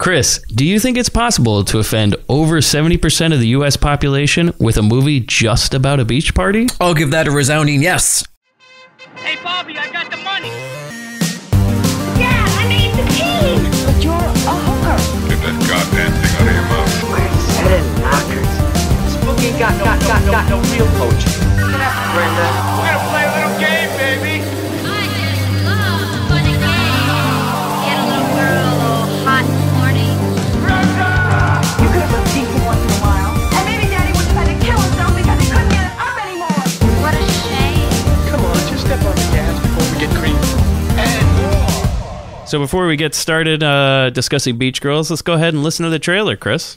Chris, do you think it's possible to offend over 70% of the U.S. population with a movie just about a beach party? I'll give that a resounding yes. Hey, Bobby, I got the money. Yeah, I made the team. But you're a hooker. Get that goddamn thing out of your mouth. Head knockers. Spooky got no real coaching. Get up, Brenda. We're gonna play a little game, baby. I just love a funny game. Get a little girl all hot and horny. You could have looked decent once in a while. And maybe Daddy would have had to kill himself because he couldn't get it up anymore. What a shame. Come on, just step on the gas before we get creamed. And more. So before we get started discussing Beach Girls, let's go ahead and listen to the trailer, Chris.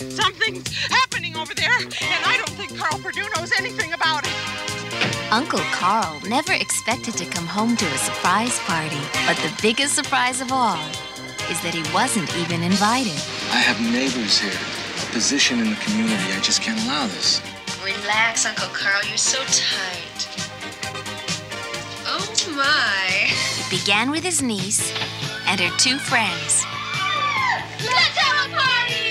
Something's happening over there, and I don't think Carl Perdue knows anything about it. Uncle Carl never expected to come home to a surprise party, but the biggest surprise of all is that he wasn't even invited. I have neighbors here, a position in the community. I just can't allow this. Relax, Uncle Carl. You're so tight. Oh, my. It began with his niece and her two friends. Let's have a party!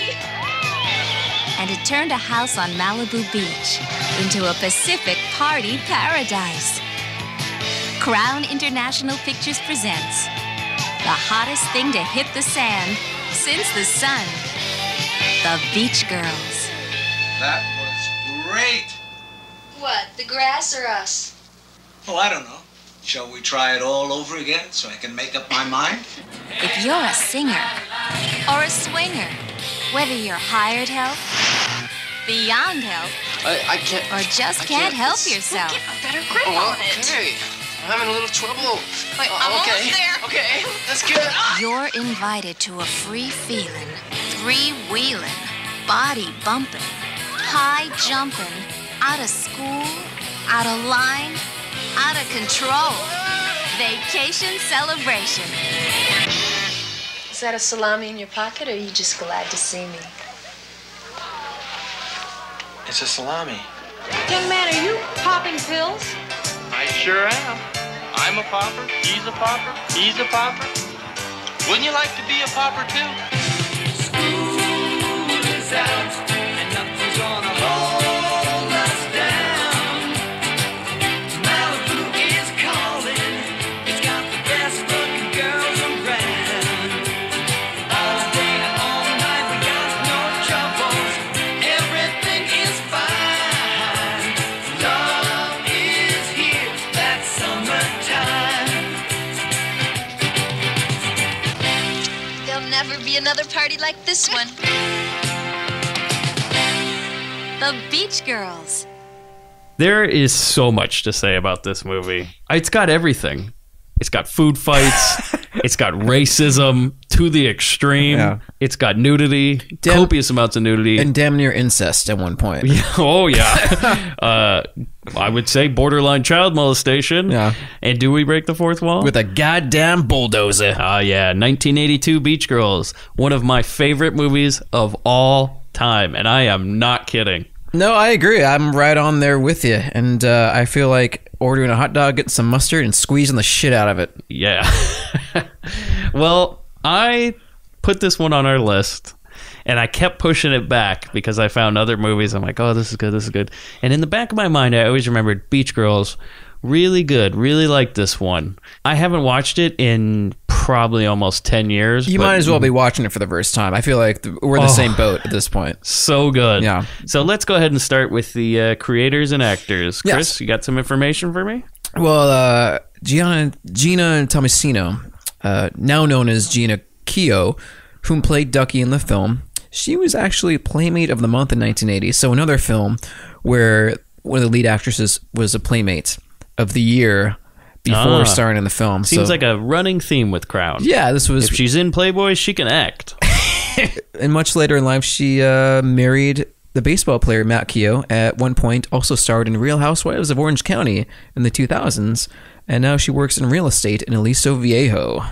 And it turned a house on Malibu Beach into a Pacific party paradise. Crown International Pictures presents the hottest thing to hit the sand since the sun, the Beach Girls. That was great. What, the grass or us? Oh, I don't know. Shall we try it all over again so I can make up my mind? If you're a singer or a swinger, whether you're hired help, beyond help, I can't. or just can't help yourself, Get a better grip on it. Okay. I'm having a little trouble. Wait, I'm almost there. Okay, that's good. you're invited to a free-feeling, three-wheeling, body-bumping, high-jumping, out of school, out of line, out of control vacation celebration. Is that a salami in your pocket, or are you just glad to see me? It's a salami. Young man, are you popping pills? I sure am. I'm a popper, he's a popper, he's a popper. Wouldn't you like to be a popper too? School is out and nothing's gonna hold us down. Malibu is calling, it's got the best looking girls around. All day and all night we got no troubles, everything is fine. Love is here, that's summertime. There'll never be another party like this one. The Beach Girls. There is so much to say about this movie. It's got everything. It's got food fights. It's got racism to the extreme. Yeah. It's got nudity, copious amounts of nudity. And damn near incest at one point. Oh, yeah. I would say borderline child molestation. Yeah. And do we break the fourth wall? With a goddamn bulldozer. Yeah. 1982 Beach Girls. One of my favorite movies of all time. And I am not kidding. No, I agree. I'm right on there with you. And I feel like ordering a hot dog, getting some mustard, and squeezing the shit out of it. Yeah. Well, I put this one on our list, and I kept pushing it back because I found other movies. I'm like, oh, this is good, this is good. And in the back of my mind, I always remembered Beach Girls. Really good. Really like this one. I haven't watched it in probably almost 10 years. You might as well be watching it for the first time. I feel like we're the same boat at this point. So good. Yeah. So let's go ahead and start with the creators and actors. Chris, Yes. you got some information for me? Well, Gina Tomasino, now known as Gina Keogh, whom played Ducky in the film, she was actually Playmate of the Month in 1980. So another film where one of the lead actresses was a Playmate of the year before starring in the film. Seems like a running theme with Crown. Yeah, this was... If she's in Playboy, she can act. And much later in life, she married the baseball player Matt Keogh. At one point, also starred in Real Housewives of Orange County in the 2000s. And now she works in real estate in Aliso Viejo.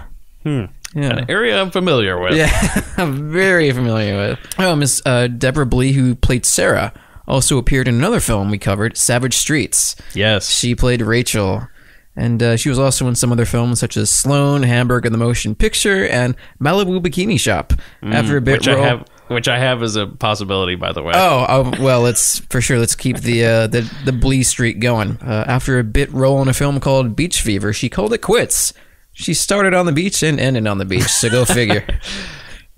Yeah. An area I'm familiar with. Yeah, I'm very familiar with. Miss Deborah Blee, who played Sarah also appeared in another film we covered, Savage Streets. Yes. She played Rachel. And she was also in some other films such as Sloane, Hamburg and the Motion Picture, and Malibu Bikini Shop. After a bit which I have as a possibility, by the way. Well, let's keep the Blee streak going. After a bit role in a film called Beach Fever, she called it quits. She started on the beach and ended on the beach, so go figure.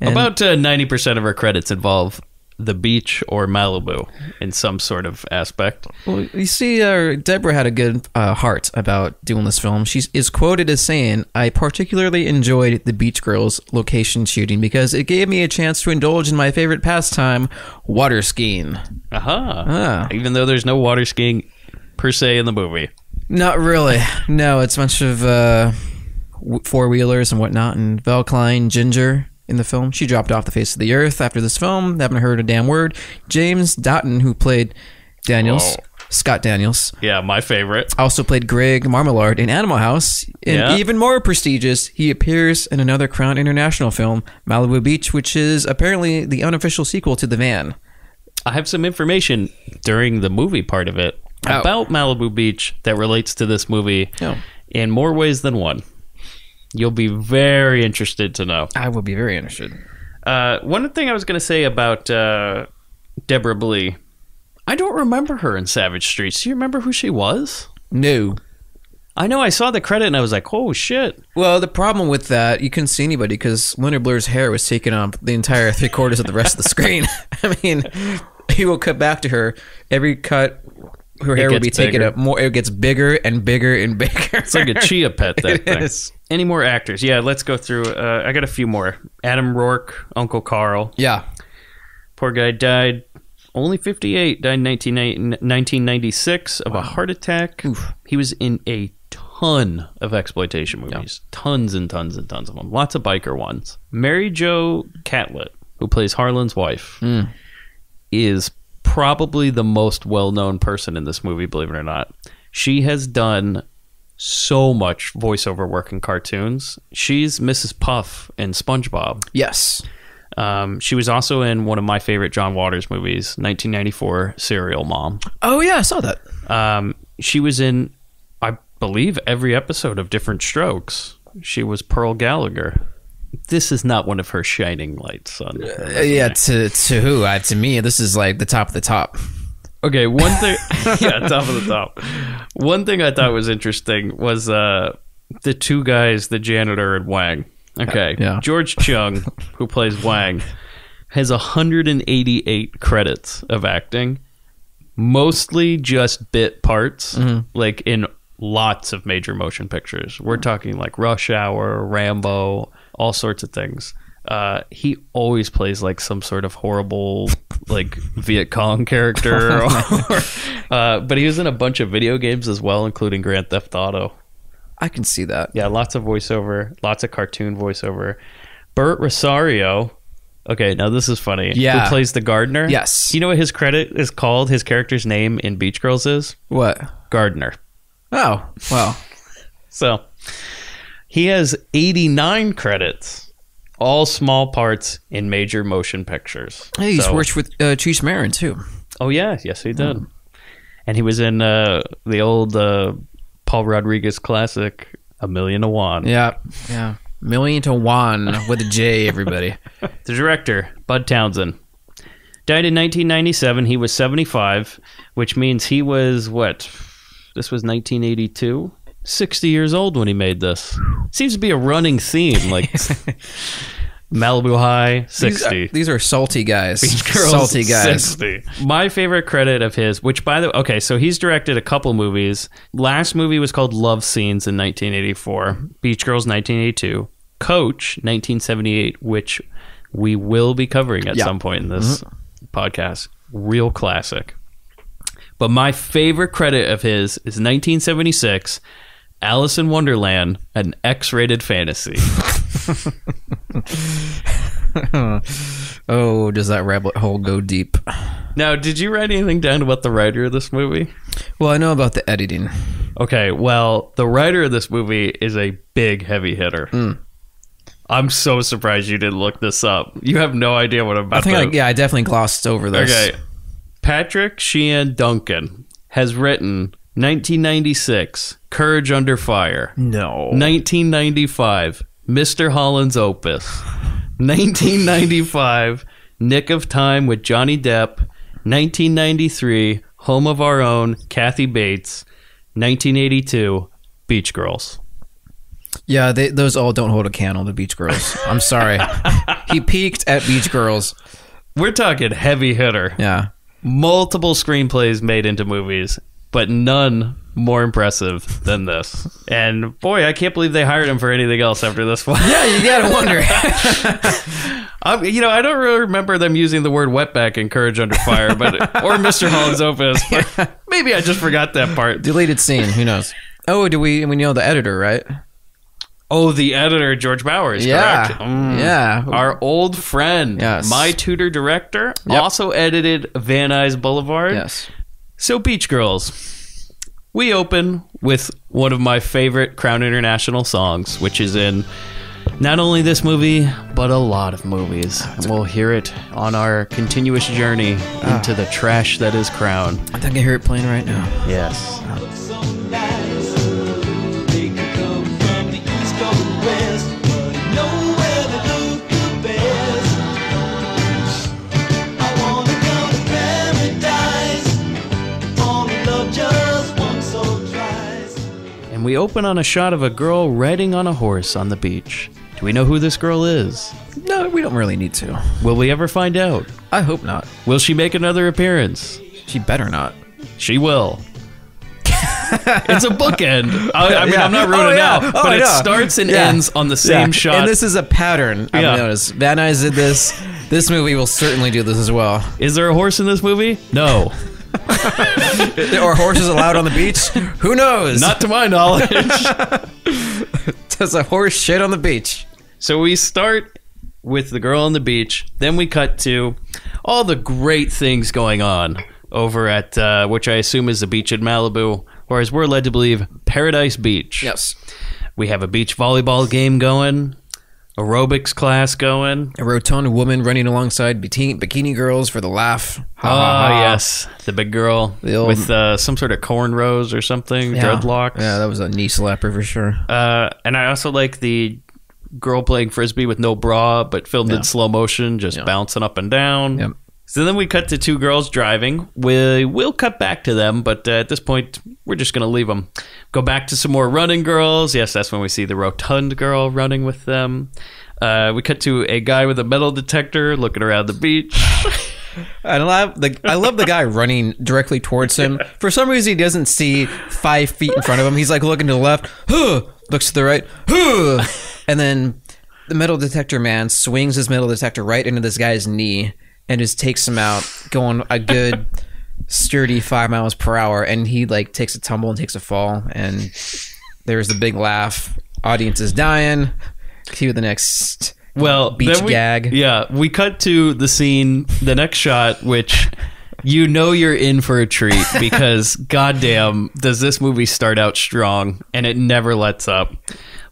About 90% of her credits involve the beach or Malibu in some sort of aspect. Well, you see, Deborah had a good heart about doing this film. She is quoted as saying, "I particularly enjoyed the Beach Girls location shooting because it gave me a chance to indulge in my favorite pastime, water skiing." Even though there's no water skiing per se in the movie. Not really. No, it's a bunch of four-wheelers and whatnot, and Val Klein, Ginger... in the film. She dropped off the face of the earth after this film. Haven't heard a damn word. James Doughton, who played Daniels, Scott Daniels. Yeah, my favorite. Also played Greg Marmalard in Animal House. And even more prestigious, he appears in another Crown International film, Malibu Beach, which is apparently the unofficial sequel to The Van. I have some information during the movie part of it about Malibu Beach that relates to this movie in more ways than one. You'll be very interested to know. I will be very interested. One thing I was going to say about Deborah Blee, I don't remember her in Savage Streets. Do you remember who she was? No. I know I saw the credit and I was like, oh, shit. Well, the problem with that, you couldn't see anybody because Leonard Blair's hair was taking up the entire 3/4 of the rest of the screen. I mean, he will cut back to her. Every cut... her hair would be taken up more. It gets bigger and bigger and bigger. It's like a chia pet, that thing. Is. Any more actors? Yeah, let's go through. I got a few more. Adam Rourke, Uncle Carl. Yeah. Poor guy died only 58. Died in 1996 of a heart attack. Oof. He was in a ton of exploitation movies. Yeah. Tons and tons and tons of them. Lots of biker ones. Mary Jo Catlett, who plays Harlan's wife, is probably the most well-known person in this movie, believe it or not. She has done so much voiceover work in cartoons. She's Mrs. Puff in SpongeBob. Yes. She was also in one of my favorite John Waters movies, 1994, Serial Mom. Oh, yeah, I saw that. She was in, I believe, every episode of Different Strokes. She was Pearl Gallagher. This is not one of her shining lights, son. Yeah, to who? To me, this is like the top of the top. Okay, one thing... yeah, top of the top. One thing I thought was interesting was the two guys, the janitor and Wang. Okay, yeah. George Chung, who plays Wang, has 188 credits of acting, mostly just bit parts, like in lots of major motion pictures. We're talking like Rush Hour, Rambo, all sorts of things. He always plays like some sort of horrible like Viet Cong character. But he was in a bunch of video games as well, including Grand Theft Auto. I can see that. Yeah, lots of voiceover, lots of cartoon voiceover. Burt Rosario. Okay, now this is funny. Yeah. Who plays the gardener? Yes. You know what his credit is called? His character's name in Beach Girls is? What? Gardener. Oh, well. So, he has 89 credits, all small parts in major motion pictures. Hey, he's worked with Cheech Marin, too. Oh, yeah. Yes, he did. And he was in the old Paul Rodriguez classic, A Million to One. Yeah, yeah. Million to One with a J, everybody. The director, Bud Townsend, died in 1997. He was 75, which means he was, what? This was 1982? 60 years old when he made this. Seems to be a running theme, like Malibu High, 60. These are salty guys. Beach Girls, salty guys. 60. My favorite credit of his, which by the way, okay, so he's directed a couple movies. Last movie was called Love Scenes in 1984. Beach Girls, 1982. Coach, 1978, which we will be covering at some point in this podcast. Real classic. But my favorite credit of his is 1976, Alice in Wonderland, an X-rated fantasy. Oh, does that rabbit hole go deep? Now, did you write anything down about the writer of this movie? Well, I know about the editing. Okay, well, the writer of this movie is a big heavy hitter. I'm so surprised you didn't look this up. You have no idea what I'm about to... I definitely glossed over this. Okay. Patrick Sheehan Duncan has written 1996, Courage Under Fire. No. 1995, Mr. Holland's Opus. 1995, Nick of Time with Johnny Depp. 1993, Home of Our Own, Kathy Bates. 1982, Beach Girls. Yeah, those all don't hold a candle to Beach Girls. I'm sorry. He peaked at Beach Girls. We're talking heavy hitter. Yeah. Multiple screenplays made into movies, but none more impressive than this. And boy, I can't believe they hired him for anything else after this one. Yeah, you gotta wonder. I don't really remember them using the word wetback in Courage Under Fire, but or Mr. Holland's Opus. But maybe I just forgot that part. Deleted scene. Who knows? Oh, we know the editor, right? Oh, the editor, George Bowers, yeah. correct? Yeah. Our old friend, yes. My Tutor director, also edited Van Nuys Boulevard. Yes. So, Beach Girls. We open with one of my favorite Crown International songs, which is in not only this movie, but a lot of movies. And we'll hear it on our continuous journey into the trash that is Crown. I think I hear it playing right now. Yes. And we open on a shot of a girl riding on a horse on the beach. Do we know who this girl is? No, we don't really need to. Will we ever find out? I hope not. Will she make another appearance? She better not. She will. It's a bookend. I mean, I'm not ruining it out, but it starts and ends on the same shot. And this is a pattern, I've noticed. Van Nuys did this. This movie will certainly do this as well. Is there a horse in this movie? No. Are horses allowed on the beach? Who knows? Not to my knowledge. Does a horse shit on the beach? So we start with the girl on the beach. Then we cut to all the great things going on over at, which I assume is the beach in Malibu, or as we're led to believe, Paradise Beach. Yes. We have a beach volleyball game going, aerobics class going. A rotund woman running alongside bikini girls for the laugh. Yes. The big girl with some sort of cornrows or something, dreadlocks. Yeah, that was a knee slapper for sure. And I also like the girl playing Frisbee with no bra, but filmed in slow motion, just bouncing up and down. Yep. So then we cut to two girls driving. We will cut back to them, but at this point, we're just going to leave them. Go back to some more running girls. Yes, that's when we see the rotund girl running with them. We cut to a guy with a metal detector looking around the beach. I love the guy running directly towards him. For some reason, he doesn't see 5 feet in front of him. He's like looking to the left, looks to the right, and then the metal detector man swings his metal detector right into this guy's knee and just takes him out, going a good sturdy 5 miles per hour. And he like takes a tumble and takes a fall, and there's the big laugh. Audience is dying. Cue the next beach gag. Yeah, we cut to the scene, the next shot, which you know you're in for a treat because goddamn does this movie start out strong and it never lets up.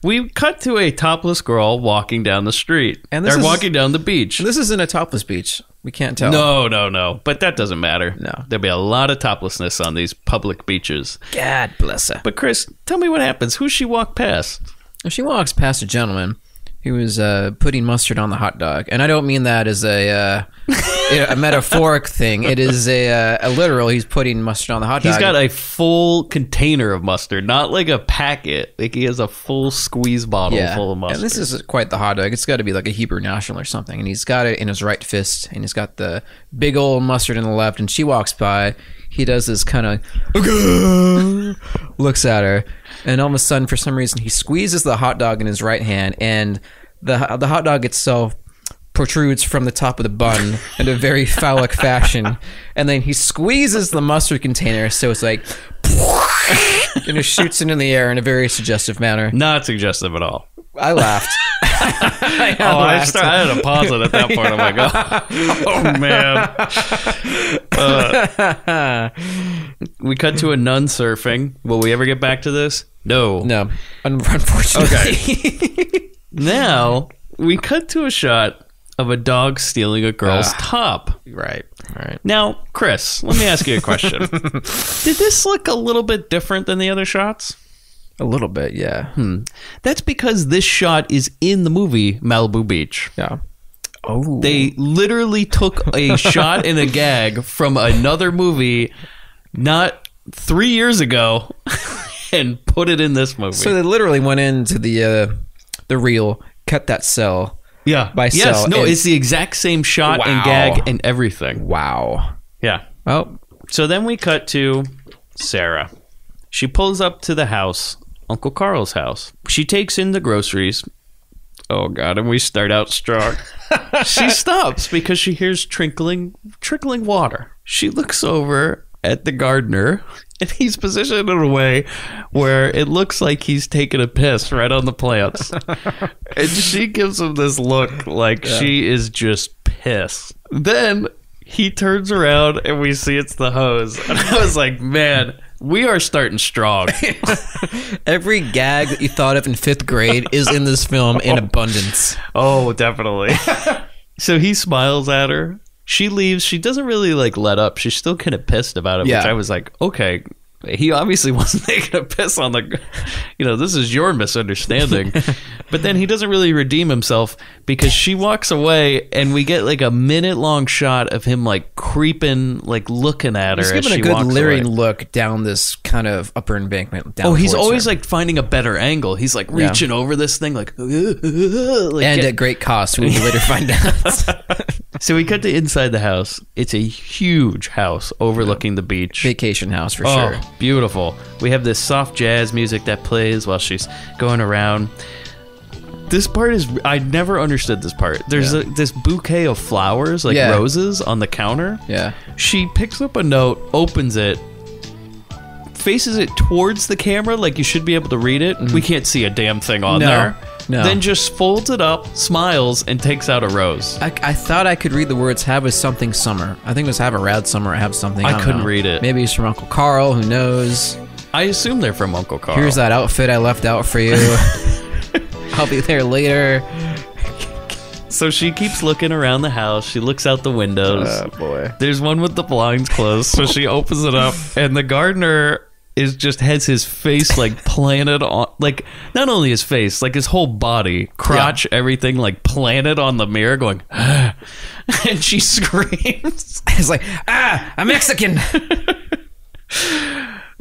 We cut to a topless girl walking down the street. And they're walking down the beach. This isn't a topless beach. We can't tell. No. But that doesn't matter. No. There'll be a lot of toplessness on these public beaches. God bless her. But Chris, tell me what happens. Who's she walk past? She walks past a gentleman who was putting mustard on the hot dog. And I don't mean that as a metaphoric thing. It is a literal, he's putting mustard on the hot dog. He's got a full container of mustard, not like a packet. Like he has a full squeeze bottle full of mustard. And this is quite the hot dog. It's got to be like a Hebrew national or something. And he's got it in his right fist. And he's got the big old mustard in the left. And she walks by. He does this kind of looks at her, and all of a sudden, for some reason, he squeezes the hot dog in his right hand, and the hot dog itself protrudes from the top of the bun in a very phallic fashion, and then he squeezes the mustard container, so it's like, and it shoots it in the air in a very suggestive manner. Not suggestive at all. I laughed. I had to pause it at that point. I'm like, oh man. We cut to a nun surfing. Will we ever get back to this? No. Unfortunately. Okay. Now we cut to a shot of a dog stealing a girl's top. Right. Now, Chris, let me ask you a question. Did this look a little bit different than the other shots? A little bit, yeah. That's because this shot is in the movie Malibu Beach. Yeah. Oh. They literally took a shot and a gag from another movie not 3 years ago and put it in this movie. So they literally went into the reel, cut that cell. Yeah. By cell. No, it's the exact same shot and gag and everything. Wow. Yeah. Oh. So then we cut to Sarah. She pulls up to the house, Uncle Carl's house. She takes in the groceries. Oh, God, and we start out strong. She stops because she hears trickling water. She looks over at the gardener, and he's positioned in a way where it looks like he's taking a piss right on the plants. And she gives him this look like she is just pissed. Then he turns around, and we see it's the hose. And I was like, man, we are starting strong. Every gag that you thought of in 5th grade is in this film in abundance. Oh, definitely. So he smiles at her. She leaves. She doesn't really let up. She's still kind of pissed about it, which I was like, okay, he obviously wasn't taking a piss on the, this is your misunderstanding. But then he doesn't really redeem himself because she walks away and we get a minute-long shot of him creeping, looking at her. He's giving a good leering look down this kind of upper embankment. Down he's always finding a better angle. He's reaching over this thing and at great cost, we will later find out. So we cut to inside the house. It's a huge house overlooking the beach. Vacation house for sure. Beautiful. We have this soft jazz music that plays while she's going around. This part is, I never understood this part. There's this bouquet of flowers, roses on the counter. Yeah. She picks up a note, opens it, faces it towards the camera like you should be able to read it. We can't see a damn thing on there. No. Then just folds it up, smiles, and takes out a rose. I thought I could read the words "have a something summer." I think it was "have a rad summer" or "have something." I couldn't read it. Maybe it's from Uncle Carl. Who knows? I assume they're from Uncle Carl. Here's that outfit I left out for you. I'll be there later. So she keeps looking around the house. She looks out the windows. Oh, boy. There's one with the blinds closed, so she opens it up, and the gardener has his face planted on, not only his face, his whole body, crotch, everything planted on the mirror, going, and she screams. It's like, a Mexican.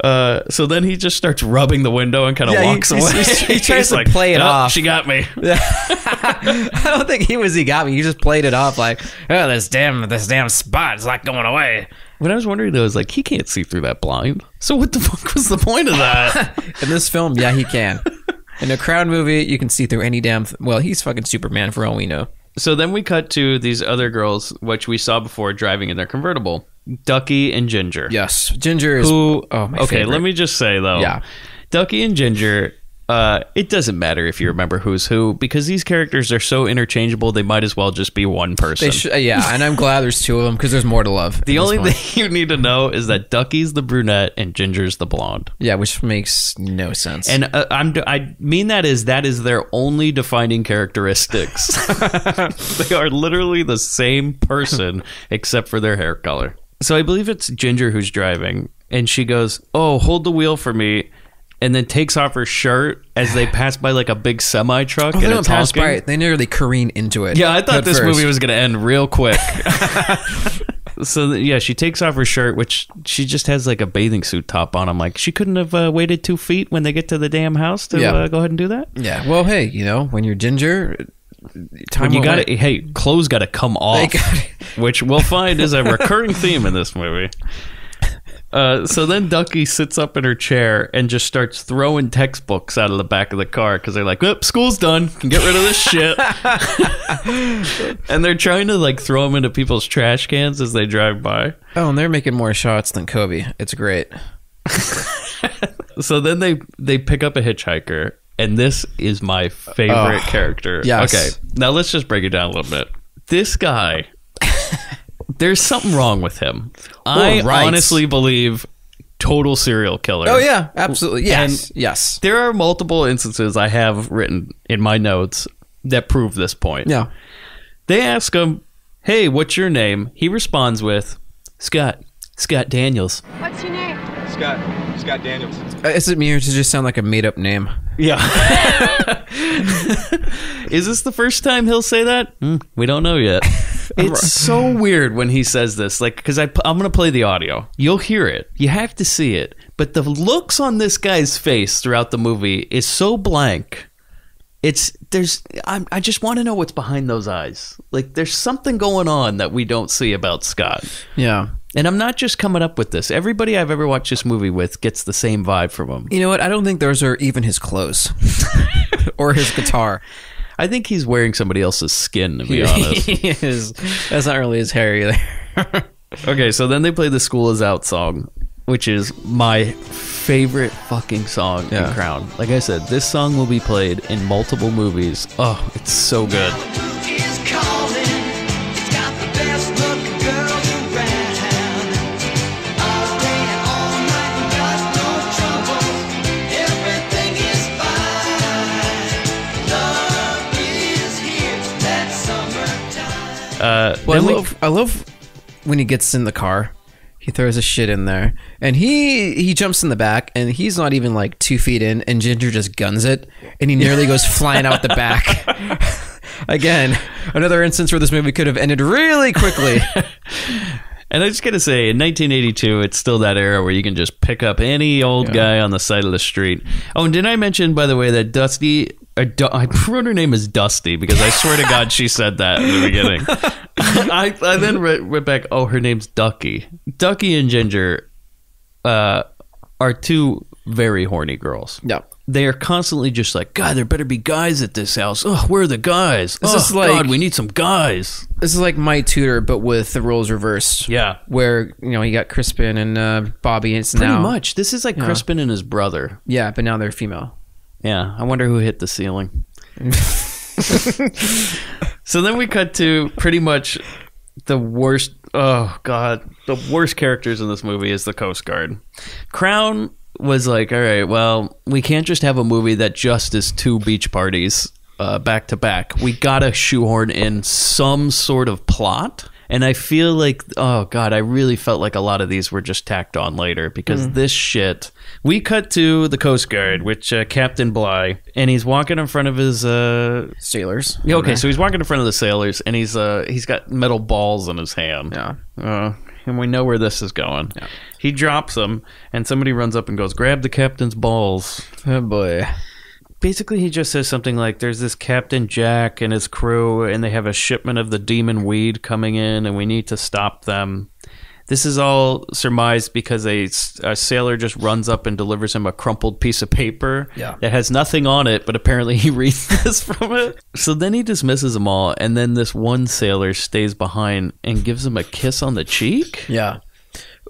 So then he just starts rubbing the window and kind of walks away. He tries to play it off. She got me. I don't think he got me. He just played it off this damn spot is going away. What I was wondering though is he can't see through that blind. So what the fuck was the point of that? In this film, yeah, he can. In a Crown movie, you can see through any damn. Well, he's fucking Superman for all we know. So then we cut to these other girls, which we saw before, driving in their convertible. Ducky and Ginger. Yes, Ginger is. My favorite. Let me just say though. Yeah. Ducky and Ginger. It doesn't matter if you remember who's who because these characters are so interchangeable. They might as well just be one person. And I'm glad there's two of them because there's more to love. The only thing you need to know is that Ducky's the brunette and Ginger's the blonde. Yeah, which makes no sense. And I mean that is their only defining characteristics. They are literally the same person except for their hair color. So I believe it's Ginger who's driving, and she goes, "Oh, hold the wheel for me." And then takes off her shirt as they pass by a big semi truck. They don't pass by it. They nearly careen into it. Yeah, I thought this movie was going to end real quick. So she takes off her shirt, which she just has a bathing suit top on. I'm like, she couldn't have waited 2 feet when they get to the damn house to go ahead and do that. Yeah. Well, hey, when you're Ginger, clothes got to come off, which we'll find is a recurring theme in this movie. So then Ducky sits up in her chair and just starts throwing textbooks out of the back of the car because they're like, school's done. Can get rid of this shit. And they're trying to throw them into people's trash cans as they drive by. Oh, and they're making more shots than Kobe. It's great. So then they pick up a hitchhiker, and this is my favorite character. Yes. Okay, now let's just break it down a little bit. This guy... There's something wrong with him. I honestly believe total serial killer. Oh, yeah. Absolutely. Yes. Yes. There are multiple instances I have written in my notes that prove this point. Yeah. They ask him, hey, what's your name? He responds with, Scott Daniels. What's your name? Scott Daniels. Is it me or does it just sound like a made-up name? Yeah. Is this the first time he'll say that? We don't know yet. It's so weird when he says this, like, because I'm going to play the audio. You'll hear it. You have to see it. But the looks on this guy's face throughout the movie is so blank. I just want to know what's behind those eyes. Like, there's something going on that we don't see about Scott. Yeah. And I'm not just coming up with this. Everybody I've ever watched this movie with gets the same vibe from him. You know what? I don't think those are even his clothes. Or his guitar. I think he's wearing somebody else's skin, to be honest. He is. That's not really his hair either. Okay, so then they play the School Is Out song, which is my favorite fucking song in Crown. Like I said, this song will be played in multiple movies. Oh, it's so good. I love when he gets in the car. He throws his shit in there, and he jumps in the back, and he's not even like 2 feet in, and Ginger just guns it, and he nearly goes flying out the back. Again, another instance where this movie could have ended really quickly. And I just gotta say, in 1982, it's still that era where you can just pick up any old guy on the side of the street. Oh, and did I mention, by the way, that Dusty... I wrote her name as Dusty because I swear to God she said that in the beginning. I then went back, oh, her name's Ducky. Ducky and Ginger are two very horny girls. Yeah. They are constantly just like, God, there better be guys at this house. Oh, where are the guys? This is like, God, we need some guys. This is like My Tutor, but with the roles reversed. Yeah. Where, you got Crispin and Bobby. And it's Pretty now, much. This is like Crispin and his brother. Yeah, but now they're female. Yeah, I wonder who hit the ceiling. So then we cut to pretty much the worst. Oh God, the worst characters in this movie is the Coast Guard. Crown was like, all right, well, we can't just have a movie that just is 2 beach parties back to back. We gotta shoehorn in some sort of plot. And I feel like, oh God, I really felt like a lot of these were just tacked on later because this shit. We cut to the Coast Guard, which Captain Bligh, and he's walking in front of his sailors. Yeah, okay, so he's walking in front of the sailors, and he's got metal balls in his hand. Yeah, and we know where this is going. Yeah. He drops them, and somebody runs up and goes, "Grab the captain's balls." Oh boy. Basically, he just says something like, there's this Captain Jack and his crew, and they have a shipment of the demon weed coming in, and we need to stop them. This is all surmised because a sailor just runs up and delivers him a crumpled piece of paper that has nothing on it, but apparently he reads this from it. So then he dismisses them all, and then this one sailor stays behind and gives him a kiss on the cheek? Yeah.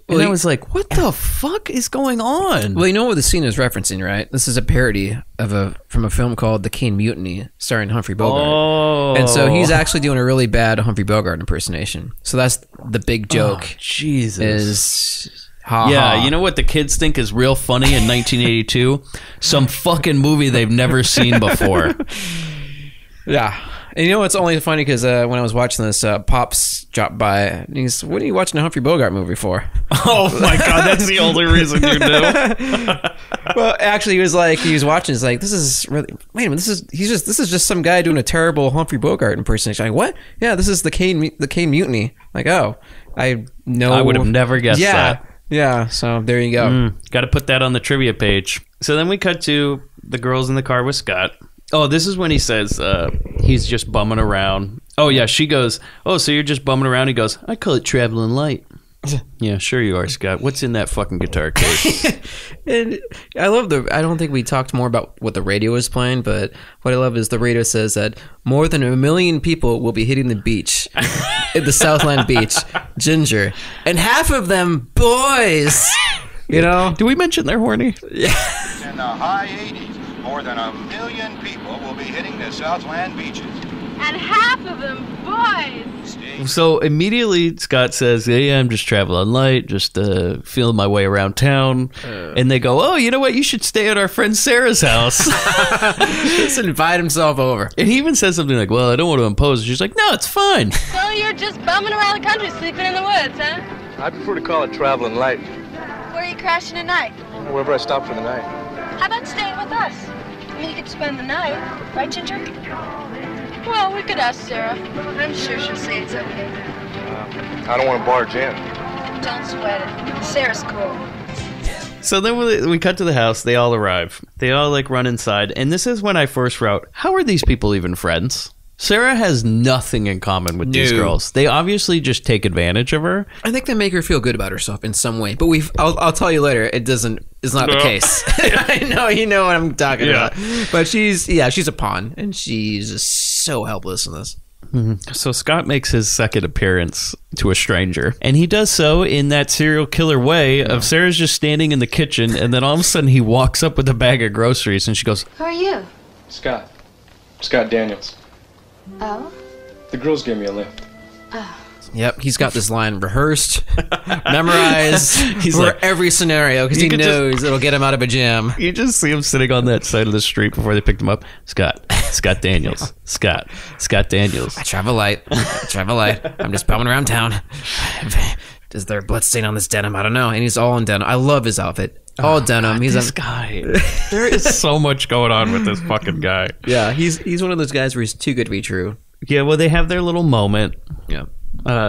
And I was like, what the fuck is going on? Well, you know what the scene is referencing, right? This is a parody from a film called The Cane Mutiny, starring Humphrey Bogart. Oh. And so he's actually doing a really bad Humphrey Bogart impersonation. So that's the big joke. Oh, Jesus. Is... Yeah, you know what the kids think is real funny in 1982? Some fucking movie they've never seen before. Yeah. And you know what's only funny because when I was watching this, Pops dropped by and he's, what are you watching a Humphrey Bogart movie for? Oh my God, that's the only reason you knew. Well, actually, he was watching, he's like, this is really, wait a minute, this is just some guy doing a terrible Humphrey Bogart impersonation. Like, what? Yeah, this is the Cane Mutiny. Like, oh, I know. I would have never guessed that. Yeah, so there you go. Got to put that on the trivia page. So then we cut to the girls in the car with Scott. Oh, this is when he says he's just bumming around. Oh, yeah, she goes, oh, so you're just bumming around? He goes, I call it traveling light. Yeah, sure you are, Scott. What's in that fucking guitar case? And I love I don't think we talked more about what the radio is playing, but what I love is the radio says that more than 1 million people will be hitting the beach, at the Southland Beach, Ginger, and half of them boys. You know? Do we mention they're horny? Yeah. In the high 80s, more than 1 million people will be hitting the Southland beaches. and half of them boys. So immediately Scott says, "Hey, I'm just traveling light, just feeling my way around town." And they go, "Oh, you know what? You should stay at our friend Sarah's house." Just invite himself over. And he even says something like, "Well, I don't want to impose." She's like, "No, it's fine." So you're just bumming around the country, sleeping in the woods, huh? I prefer to call it traveling light. Where are you crashing tonight? Wherever I stop for the night. How about staying with us? I mean, you could spend the night, right, Ginger? Well, we could ask Sarah. I'm sure she'll say it's okay. I don't want to barge in. Don't sweat it. Sarah's cool. So then we cut to the house. They all arrive. They all like run inside. And this is when I first wrote, how are these people even friends? Sarah has nothing in common with these girls. They obviously just take advantage of her. I think they make her feel good about herself in some way. But I'll tell you later, it's not the case. I know, you know what I'm talking about. But she's a pawn, and she's just so helpless in this. Mm-hmm. So Scott makes his second appearance to a stranger, and he does so in that serial killer way of Sarah's just standing in the kitchen, and then all of a sudden he walks up with a bag of groceries, and she goes, Who are you? Scott Daniels. Oh? The girls gave me a lift. Oh. Yep, he's got this line rehearsed, memorized He's for like, every scenario because he knows it'll get him out of a jam. You just see him sitting on that side of the street before they picked him up. Scott Daniels. Scott Daniels. I travel light. I'm just bumming around town. Is there blood stain on this denim? I don't know. And he's all in denim. I love his outfit. All denim. God, he's this guy. There is so much going on with this fucking guy. Yeah, he's one of those guys where he's too good to be true. Yeah, well, they have their little moment. Yeah.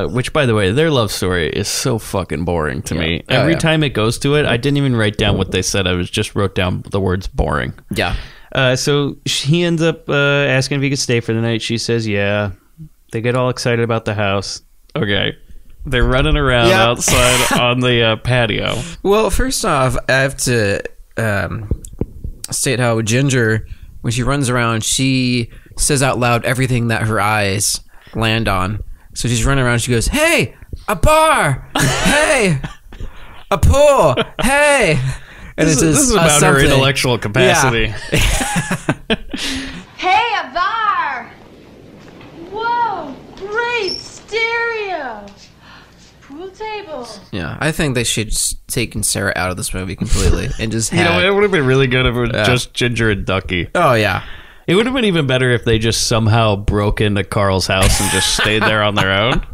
Which, by the way, their love story is so fucking boring to me. Every time it goes to it, I didn't even write down what they said. I just wrote down the words boring. Yeah. So he ends up asking if he could stay for the night. She says, yeah. They get all excited about the house. Okay. They're running around outside on the patio. Well, first off, I have to state how Ginger, when she runs around, she says out loud everything that her eyes land on. So she's running around, she goes, hey, a bar! Hey! A pool! Hey! And this is about her intellectual capacity. Yeah. Hey, a bar! Whoa, great stereo! Pool table. Yeah, I think they should just taken Sarah out of this movie completely and just You know, it would have been really good if it was just Ginger and Ducky. Oh, yeah. It would have been even better if they just somehow broke into Carl's house and just stayed there on their own.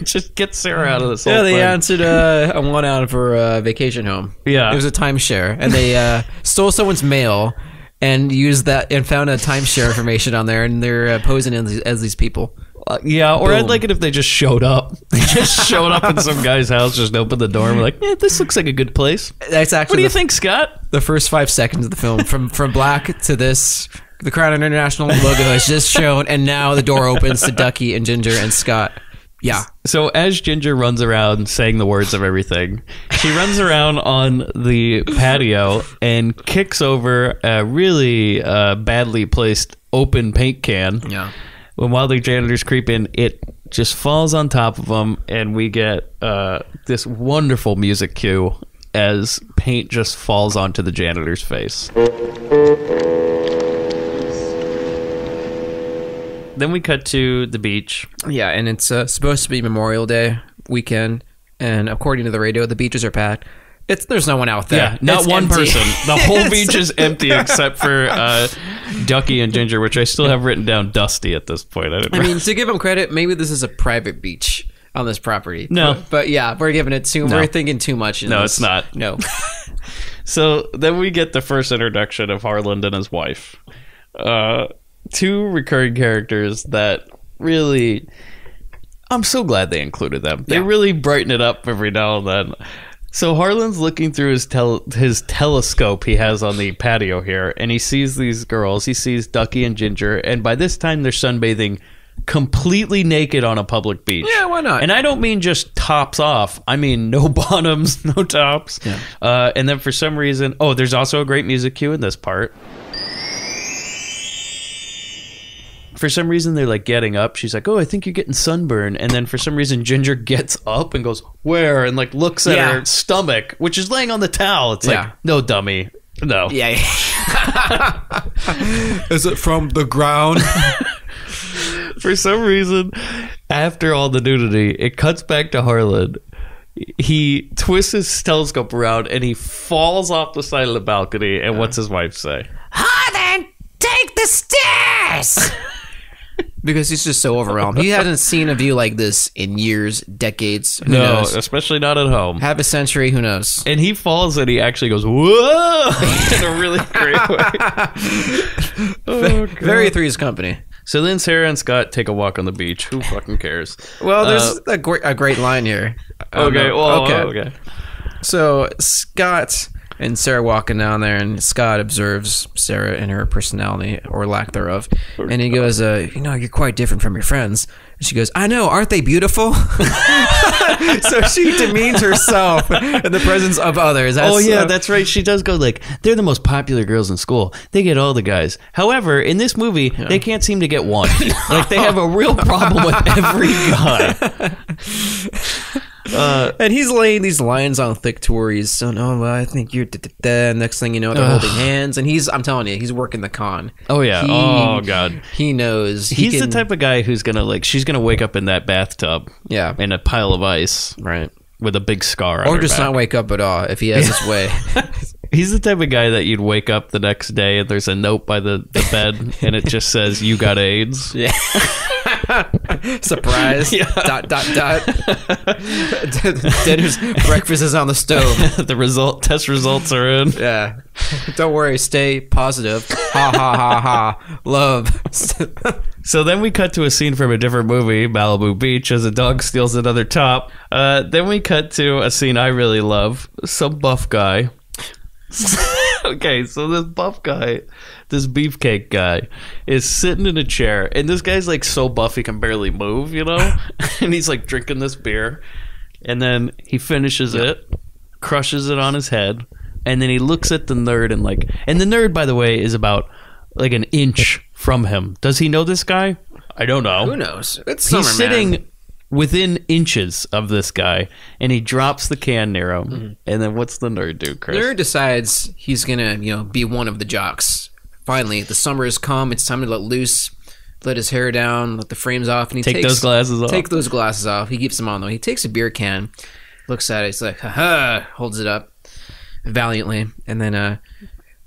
Just get Sarah out of this whole they thing. answered a one out for a vacation home. Yeah. It was a timeshare, and they stole someone's mail and used that and found a timeshare information on there, and they're posing as these people. Yeah, or Boom. I'd like it if they just showed up. They just showed up in some guy's house, just opened the door and were like, yeah, this looks like a good place. That's actually what do you think, Scott? The first 5 seconds of the film, from black to this, the Crown International logo is just shown, and now the door opens to Ducky and Ginger and Scott. Yeah. So as Ginger runs around saying the words of everything, she runs around on the patio and kicks over a really badly placed open paint can. Yeah. And while the janitors creep in, it just falls on top of them, and we get this wonderful music cue as paint just falls onto the janitor's face. Then we cut to the beach. Yeah, and it's supposed to be Memorial Day weekend, and according to the radio, the beaches are packed. There's no one out there. Yeah, not It's one empty. person. The whole beach is empty except for Ducky and Ginger, which I still have written down Dusty at this point. I mean, to give them credit, maybe this is a private beach on this property. No. But yeah, we're giving it too. No. We're thinking too much. No, it's not. No. So then we get the first introduction of Harland and his wife. Two recurring characters that really... I'm so glad they included them. They really brighten it up every now and then. So Harlan's looking through his telescope he has on the patio here, and he sees these girls. He sees Ducky and Ginger, and by this time they're sunbathing completely naked on a public beach. Yeah, why not? And I don't mean just tops off. I mean no bottoms, no tops. Yeah. And then for some reason... Oh, there's also a great music cue in this part. For some reason, they're like getting up. She's like, oh, I think you're getting sunburn. And then for some reason, Ginger gets up and goes, where? And like looks at her stomach, which is laying on the towel. It's like, no, dummy. No. Yeah. Is it from the ground? For some reason, after all the nudity, it cuts back to Harlan. He twists his telescope around and he falls off the side of the balcony. And what's his wife say? Harlan, take the stairs! Because he's just so overwhelmed. He hasn't seen a view like this in years, decades. Who knows? Especially not at home. Half a century, who knows? And he falls and he actually goes, whoa! In a really great way. Oh, Very Three's Company. So then Sarah and Scott take a walk on the beach. Who fucking cares? Well, there's a great line here. Okay. So Scott and Sarah walking down there, and Scott observes Sarah and her personality, or lack thereof. And he goes, you're quite different from your friends. And she goes, I know, aren't they beautiful? So she demeans herself in the presence of others. That's right. She does go like, they're the most popular girls in school. They get all the guys. However, in this movie, they can't seem to get one. Like, they have a real problem with every guy. And he's laying these lines on thick tours. So, I think you're next thing you know, they're holding hands. And I'm telling you, he's working the con. Oh, yeah. Oh, God. He knows. He's the type of guy who's going to, she's going to wake up in that bathtub. Yeah. In a pile of ice. Right. With a big scar on her Or just back. not wake up at all if he has his way. He's the type of guy that you'd wake up the next day and there's a note by the bed and it just says, you got AIDS. Yeah. Surprise. Yeah. ... Dinner's breakfast is on the stove. The test results are in. Yeah. Don't worry, stay positive. Ha ha ha ha. Love. So then we cut to a scene from a different movie, Malibu Beach, as a dog steals another top. Then we cut to a scene I really love. Some buff guy. Okay, so this buff guy, this beefcake guy, is sitting in a chair, and this guy's like so buff he can barely move, you know? And he's like drinking this beer, and then he finishes it, crushes it on his head, and then he looks at the nerd and the nerd, by the way, is about like an inch from him. Does he know this guy? I don't know. Who knows? It's He's summer, sitting man. within inches of this guy, and he drops the can near him. And then what's the nerd do, Chris? Nerd decides he's gonna, be one of the jocks. Finally, the summer has come. It's time to let loose, let his hair down, let the frames off, and he Take those glasses off. Take those glasses off. He keeps them on though. He takes a beer can, looks at it. He's like, "Ha!" Holds it up valiantly, and then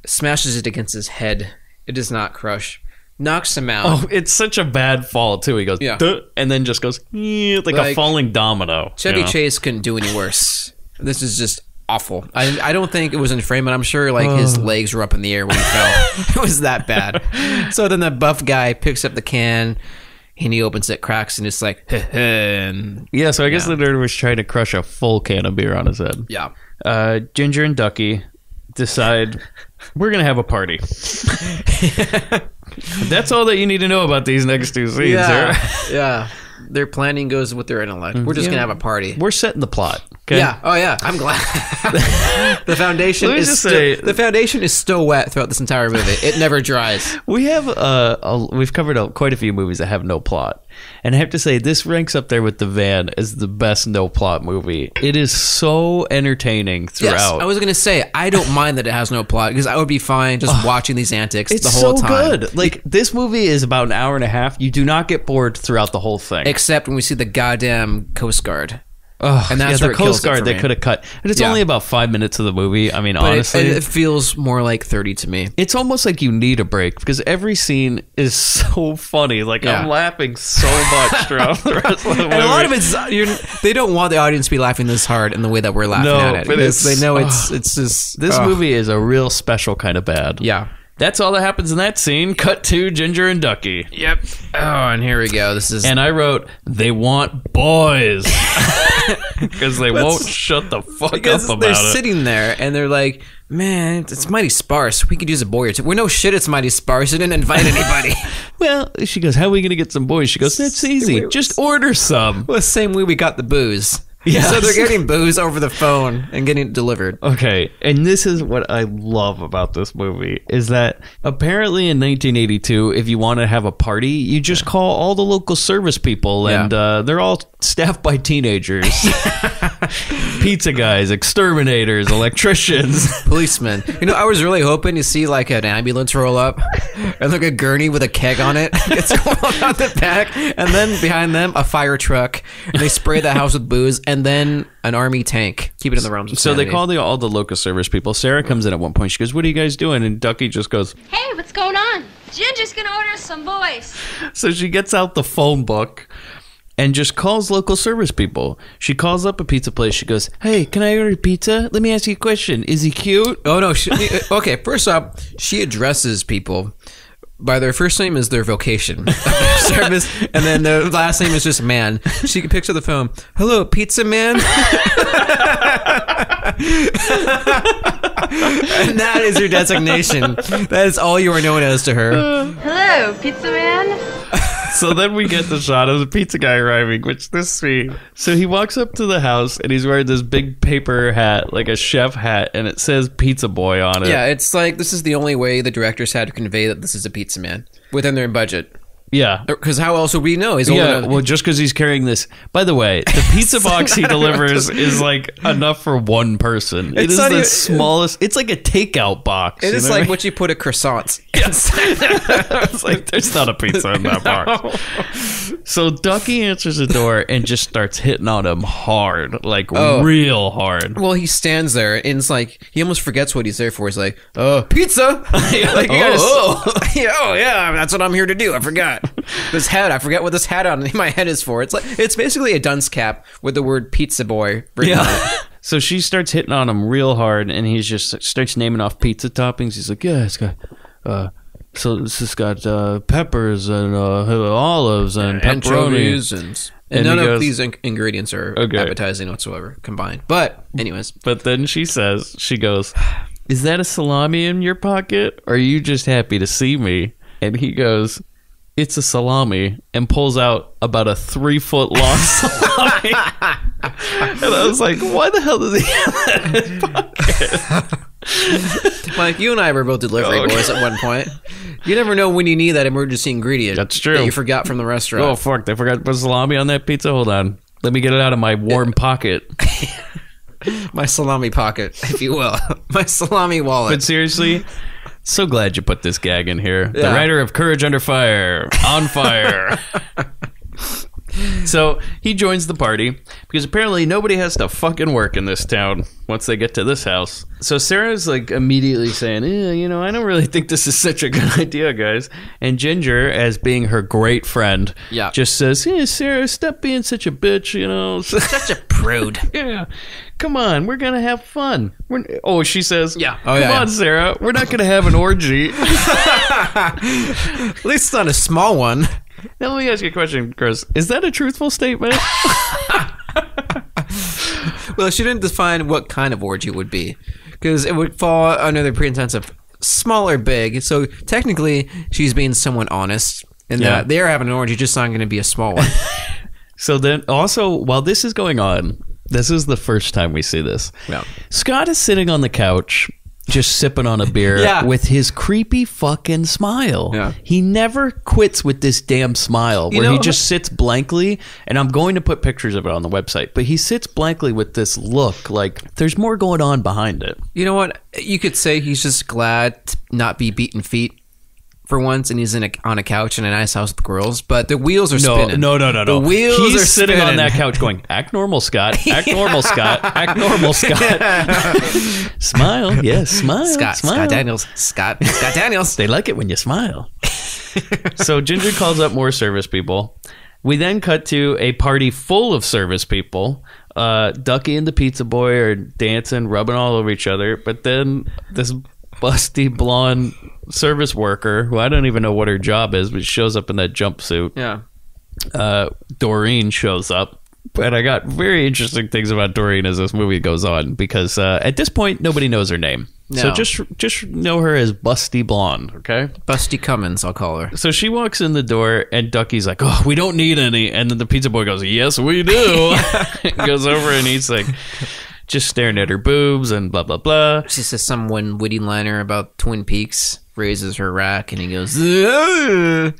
smashes it against his head. It does not crush. Knocks him out. Oh, it's such a bad fall too. He goes, Yeah. "Duh," and then just goes like a falling domino. Chevy Chase couldn't do any worse. This is just awful. I don't think it was in frame, but I'm sure his legs were up in the air when he fell. It was that bad. So then the buff guy picks up the can and he opens it, cracks, and it's like, and Yeah, so I guess the nerd was trying to crush a full can of beer on his head. yeah. Ginger and Ducky decide we're gonna have a party. That's all that you need to know about these next two scenes. Yeah. Their planning goes with their intellect. We're just gonna have a party. We're setting the plot. Okay? Yeah. Oh yeah. I'm glad. The foundation Let me is just say- the foundation is still wet throughout this entire movie. It never dries. We have we've covered quite a few movies that have no plot, and I have to say this ranks up there with The Van as the best no plot movie. It is so entertaining throughout. Yes, I was gonna say I don't mind that it has no plot because I would be fine just watching these antics the whole time. It's so good. Like this movie is about an hour and a half. You do not get bored throughout the whole thing, except when we see the goddamn Coast Guard. And that's the Coast Guard they could have cut. But it's only about 5 minutes of the movie. I mean, honestly. It feels more like 30 to me. It's almost like you need a break because every scene is so funny. Like, I'm laughing so much throughout the rest of the movie. And a lot of it's, they don't want the audience to be laughing this hard in the way that we're laughing at it. But they know it's just... This movie is a real special kind of bad. Yeah. That's all that happens in that scene. Cut to Ginger and Ducky. Yep. Oh, and here we go. This is... And I wrote, they want boys. Because they won't shut the fuck up about they're it. sitting there and they're like, man, it's mighty sparse. We could use a boy or two. Well, no shit, it's mighty sparse. You didn't invite anybody. Well, she goes, how are we going to get some boys? She goes, that's easy. Just order some. Well, the same way we got the booze. Yes. So they're getting booze over the phone and getting it delivered. Okay, and this is what I love about this movie, is that apparently in 1982, if you want to have a party, you just call all the local service people, and they're all staffed by teenagers. Pizza guys, exterminators, electricians. Policemen. You know, I was really hoping to see like an ambulance roll up and like a gurney with a keg on it. It's going out the back, and then behind them, a fire truck. And they spray the house with booze, and then an army tank. Keep it in the realms of So they sanity. call all the local service people. Sarah comes in at one point. She goes, "What are you guys doing?" And Ducky just goes, Hey, what's going on? Ginger's gonna order some boys. so she gets out the phone book and just calls local service people. She calls up a pizza place. She goes, "Hey, can I order pizza? Let me ask you a question. Is he cute?" Oh, no. Okay, first off, she addresses people by their first name is their vocation of their service, and then their last name is just man. She picks up the phone. Hello, pizza man. And that is your designation. That is all you are known as to her. Hello, pizza man. So then we get the shot of the pizza guy arriving, which this scene. So he walks up to the house and he's wearing this big paper hat, like a chef hat, and it says Pizza Boy on it. Yeah, it's like this is the only way the directors had to convey that this is a pizza man within their budget. Yeah. Because how else would we know? He's old enough. Well, just because he's carrying this. By the way, the pizza box he delivers is like enough for one person. It is not the even- smallest. It's like a takeout box. It is you know like what what you put a croissant. It's like there's not a pizza in that box. So Ducky answers the door and just starts hitting on him hard, like real hard. Well, he stands there and it's like he almost forgets what he's there for. He's like, "Oh, pizza!" Like, yeah, that's what I'm here to do. I forgot this hat. I forget what this hat on my head is for. It's basically a dunce cap with the word "Pizza Boy" written on it. So she starts hitting on him real hard, and he just starts naming off pizza toppings. He's like, "Yeah, it's got." So this has got peppers and olives and pepperoni. Anchovies and none he of goes, these ingredients are appetizing whatsoever combined. But anyways, but then she goes, "Is that a salami in your pocket? Or are you just happy to see me?" And he goes, "It's a salami," and pulls out about a 3-foot long salami. And I was like, why the hell does he have that in his pocket? Mike, you and I were both delivery boys at one point. You never know when you need that emergency ingredient. That's true. That you forgot from the restaurant. Oh, fuck. They forgot to put salami on that pizza? Hold on. Let me get it out of my warm pocket. My salami pocket, if you will. My salami wallet. But seriously, so glad you put this gag in here. Yeah. The writer of Courage Under Fire. On fire. So he joins the party because apparently nobody has to fucking work in this town once they get to this house. So Sarah's like immediately saying, I don't really think this is such a good idea, guys. And Ginger, as being her great friend, just says, "Hey, Sarah, stop being such a bitch, Such a prude. Yeah. Come on, we're going to have fun. She says, Yeah. Come on, Sarah, we're not going to have an orgy. At least it's not a small one. Now, let me ask you a question, Chris. Is that a truthful statement? Well, she didn't define what kind of orgy it would be, because it would fall under the pretense of small or big. So technically, she's being somewhat honest in that they are having an orgy, just not going to be a small one. So then, also, while this is going on, this is the first time we see this. Yeah. Scott is sitting on the couch, just sipping on a beer with his creepy fucking smile. Yeah. He never quits with this damn smile where he just sits blankly, and I'm going to put pictures of it on the website, but he sits blankly with this look like there's more going on behind it. You know what? You could say he's just glad to not be beating feet for once, and he's on a couch in a nice house with girls, but the wheels are spinning. No. The wheels He's are sitting spinning on that couch going, "Act normal, Scott. Act normal, Scott. Act normal, Scott." Smile. Yes, smile. Scott Daniels. Scott Daniels. They like it when you smile. So Ginger calls up more service people. We then cut to a party full of service people. Ducky and the pizza boy are dancing, rubbing all over each other. But then this busty blonde service worker, who I don't even know what her job is, but she shows up in that jumpsuit. Yeah. Doreen shows up. But I got very interesting things about Doreen as this movie goes on, because at this point, nobody knows her name. So No. just know her as Busty Blonde, okay? Busty Cummins, I'll call her. So she walks in the door, and Ducky's like, "Oh, we don't need any." And then the pizza boy goes, "Yes, we do." Goes over, and he's like, just staring at her boobs and blah, blah, blah. She says some one witty liner about Twin Peaks, raises her rack, and he goes, "Ugh."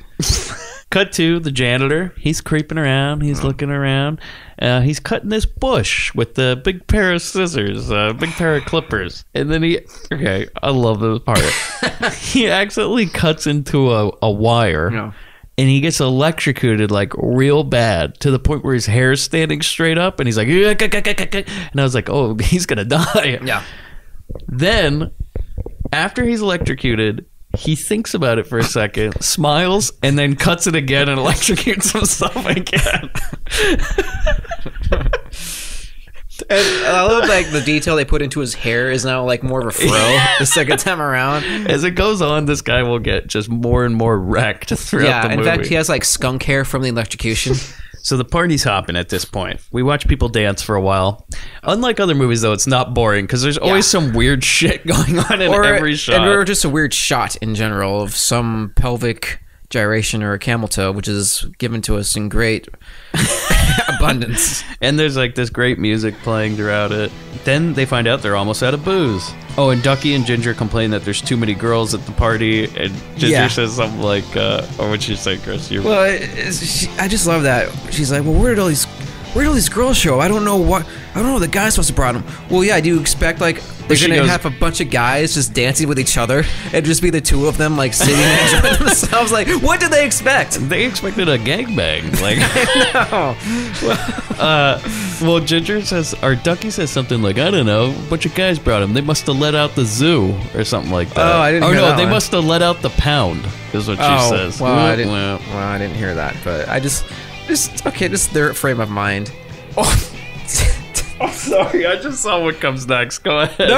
Cut to the janitor. He's creeping around. He's looking around. He's cutting this bush with the big pair of scissors, big pair of clippers. And then I love this part. He accidentally cuts into a wire. No. And he gets electrocuted like real bad, to the point where his hair's standing straight up, and he's like, and I was like, oh, he's gonna die. Yeah. Then, after he's electrocuted, he thinks about it for a second, smiles, and then cuts it again and electrocutes himself again. And I love like the detail they put into his hair is now like more of a fro the second time around. As it goes on, this guy will get just more and more wrecked throughout the movie. In fact, he has like skunk hair from the electrocution. So the party's hopping at this point. We watch people dance for a while. Unlike other movies, though, it's not boring, because there's always some weird shit going on in every shot. Or just a weird shot in general of some pelvic gyration or a camel toe, which is given to us in great abundance. And there's like this great music playing throughout it. Then they find out they're almost out of booze. Oh, and Ducky and Ginger complain that there's too many girls at the party, and Ginger says something like, what'd she say, Chris? I just love that. She's like, well, where did all these girls show? I don't know the guys must have brought them. Well, yeah, do you expect like they're gonna have a bunch of guys just dancing with each other and just be the two of them like sitting and enjoying themselves? Like, what did they expect? They expected a gangbang. Like, well, Ginger says, or Ducky says something like, I don't know, a bunch of guys brought him. They must have let out the zoo or something like that. Oh, I didn't hear that they one. must have let out the pound, is what she says. Well, I didn't hear that, but I just their frame of mind. I'm sorry, I just saw what comes next. Go ahead. No.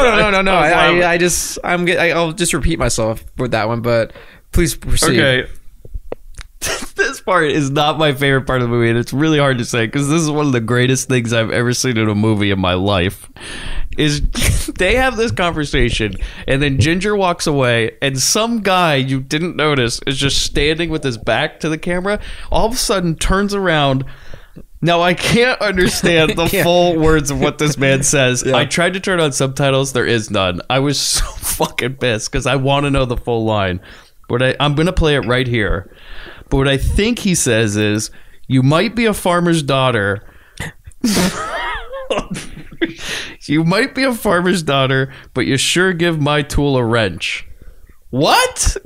I'll just repeat myself with that one, but please proceed. Okay. This part is not my favorite part of the movie, and it's really hard to say, because this is one of the greatest things I've ever seen in a movie in my life. Is they have this conversation, and then Ginger walks away, and some guy you didn't notice is just standing with his back to the camera, all of a sudden turns around. Now, I can't understand the full words of what this man says. Yeah. I tried to turn on subtitles. There is none. I was so fucking pissed because I want to know the full line. But I'm going to play it right here. But what I think he says is, you might be a farmer's daughter. You might be a farmer's daughter, but you sure give my tool a wrench. What?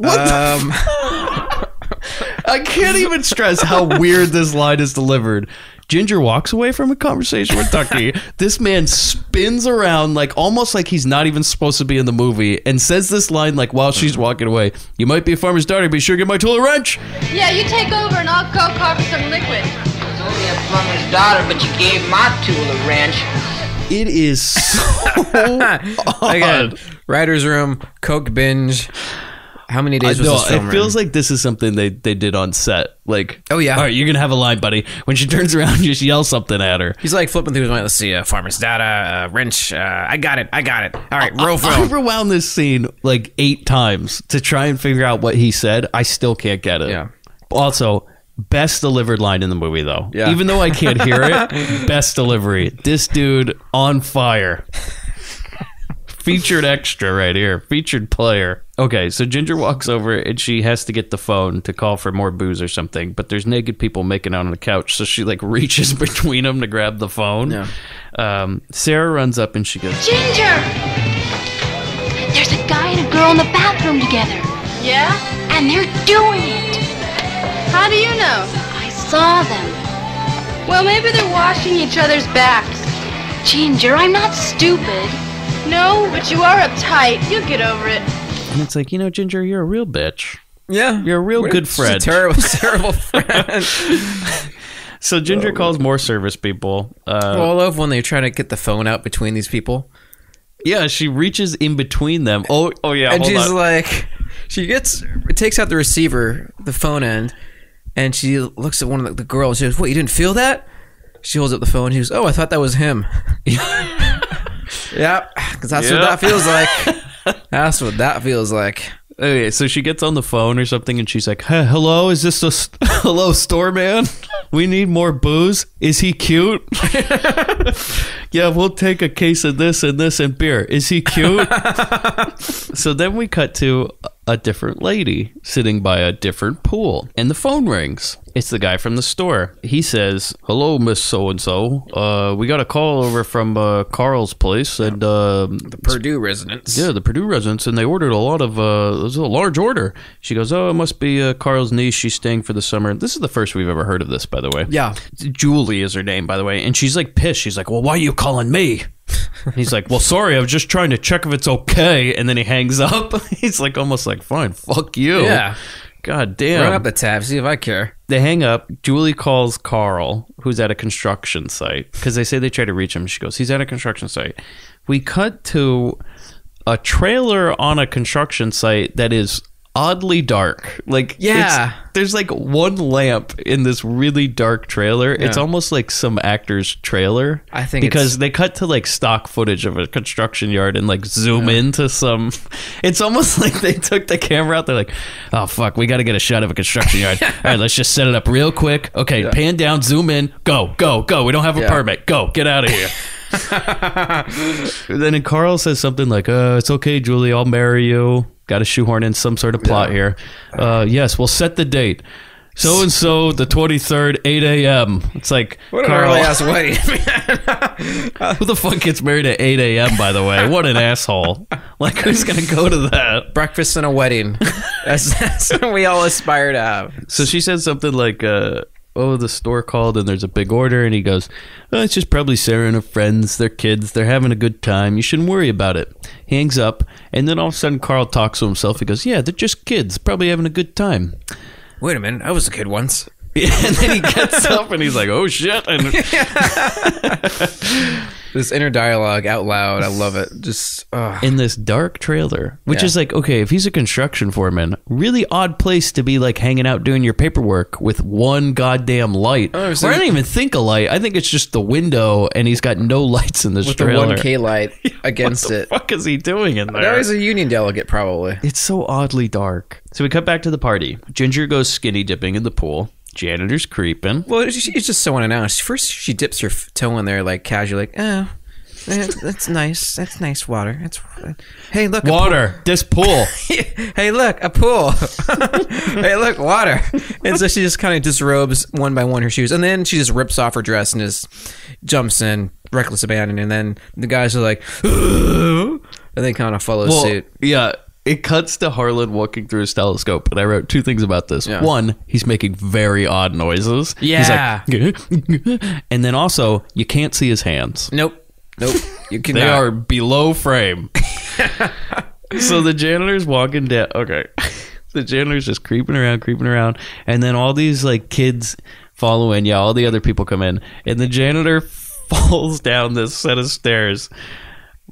I can't even stress how weird this line is delivered. Ginger walks away from a conversation with Ducky. This man spins around like almost like he's not even supposed to be in the movie, and says this line like while she's walking away. You might be a farmer's daughter, but you sure give my tool a wrench. Yeah, you take over and I'll go carve some liquid. I was only a plumber's daughter, but you gave my tool a wrench. It is so odd. Again, writer's room, coke binge. How many days was this film? It feels like this is something they did on set. Like, oh yeah, all right, you're gonna have a line, buddy. When she turns around, just yell something at her. He's like flipping through his mind. Let's see, farmer's data, wrench. I got it. All right, roll film. I rewound this scene like 8 times to try and figure out what he said. I still can't get it. Yeah. Also, best delivered line in the movie, though. Yeah. Even though I can't hear it, best delivery. This dude on fire. Featured extra right here. Featured player. Okay, so Ginger walks over and she has to get the phone to call for more booze or something, but there's naked people making out on the couch, so she like reaches between them to grab the phone. Yeah. Sarah runs up and she goes, Ginger! There's a guy and a girl in the bathroom together. Yeah? And they're doing it. How do you know? I saw them. Well, maybe they're washing each other's backs. Ginger, I'm not stupid. No, but you are uptight. You'll get over it. and it's like, Ginger, you're a real bitch. Yeah. You're a real good friend. A terrible friend. So Ginger calls more service people. Well, I love when they try to get the phone out between these people. Yeah, she reaches in between them. Oh yeah. And she's like, takes out the receiver, the phone end, and she looks at one of the girls. She goes, "What? You didn't feel that?" She holds up the phone. She goes, "Oh, I thought that was him." Yep, because that's what that feels like. That's what that feels like. Okay, so she gets on the phone or something, and she's like, hey, hello, is this hello, store man? We need more booze. Is he cute? Yeah, we'll take a case of this and this and beer. Is he cute? So then we cut to a different lady sitting by a different pool, and the phone rings. It's the guy from the store. He says, hello, Miss So-and-so. We got a call over from Carl's place, and the Purdue residents. Yeah, the Purdue residents, and they ordered a lot of, it was a large order. She goes, oh, it must be Carl's niece. She's staying for the summer. This is the first we've ever heard of this, by the way. Yeah. Julie is her name, by the way, and she's like pissed. She's like, well, why are you calling me? He's like, well, sorry, I was just trying to check if it's okay, and then he hangs up. He's like, almost like, fine, fuck you. Yeah. God damn. Run up the tab, see if I care. They hang up. Julie calls Carl, who's at a construction site, because they say they try to reach him. She goes, he's at a construction site. We cut to a trailer on a construction site that is oddly dark. Like, yeah, there's like one lamp in this really dark trailer. Yeah. It's almost like some actor's trailer. I think because they cut to like stock footage of a construction yard and like zoom into some. It's almost like they took the camera out. They're like, oh fuck, we got to get a shot of a construction yard. All right, let's just set it up real quick. Okay, pan down, zoom in, go. We don't have a permit. Go, get out of here. Then Carl says something like, it's okay, Julie, I'll marry you. Got to shoehorn in some sort of plot here. Yes, we'll set the date. So-and-so, the 23rd, 8 a.m. It's like, what an early-ass wedding. Who the fuck gets married at 8 a.m., by the way? What an asshole. Like, who's going to go to that? Breakfast and a wedding. That's what we all aspire to have. So she said something like, oh, the store called and there's a big order. And he goes, oh, it's just probably Sarah and her friends. They're kids. They're having a good time. You shouldn't worry about it. He hangs up. And then all of a sudden, Carl talks to himself. He goes, yeah, they're just kids. Probably having a good time. Wait a minute. I was a kid once. And then he gets up and he's like, oh, shit. And this inner dialogue out loud. I love it. Just in this dark trailer, which is like, okay, if he's a construction foreman, really odd place to be like hanging out doing your paperwork with one goddamn light. I don't even think a light. I think it's just the window and he's got no lights in this with trailer. With the 1K light against it. What the fuck is he doing in there? No, he's a union delegate probably. It's so oddly dark. So we cut back to the party. Ginger goes skinny dipping in the pool. Janitor's creeping. Well, she's just so unannounced. First, she dips her toe in there, like casually, like, oh, that's nice. That's nice water. Hey, look, water. This pool. Hey, look, a pool. Hey, look, water. And so she just kind of disrobes one by one her shoes, and then she just rips off her dress and just jumps in, reckless abandon. And then the guys are like, and they kind of follow suit. Yeah. It cuts to Harlan walking through his telescope, and I wrote two things about this. Yeah. One, he's making very odd noises. Yeah. He's like, and then also, you can't see his hands. Nope. You cannot. They are below frame. So the janitor's walking down. Okay. The janitor's just creeping around, and then all these like kids follow in. Yeah, all the other people come in, and the janitor falls down this set of stairs.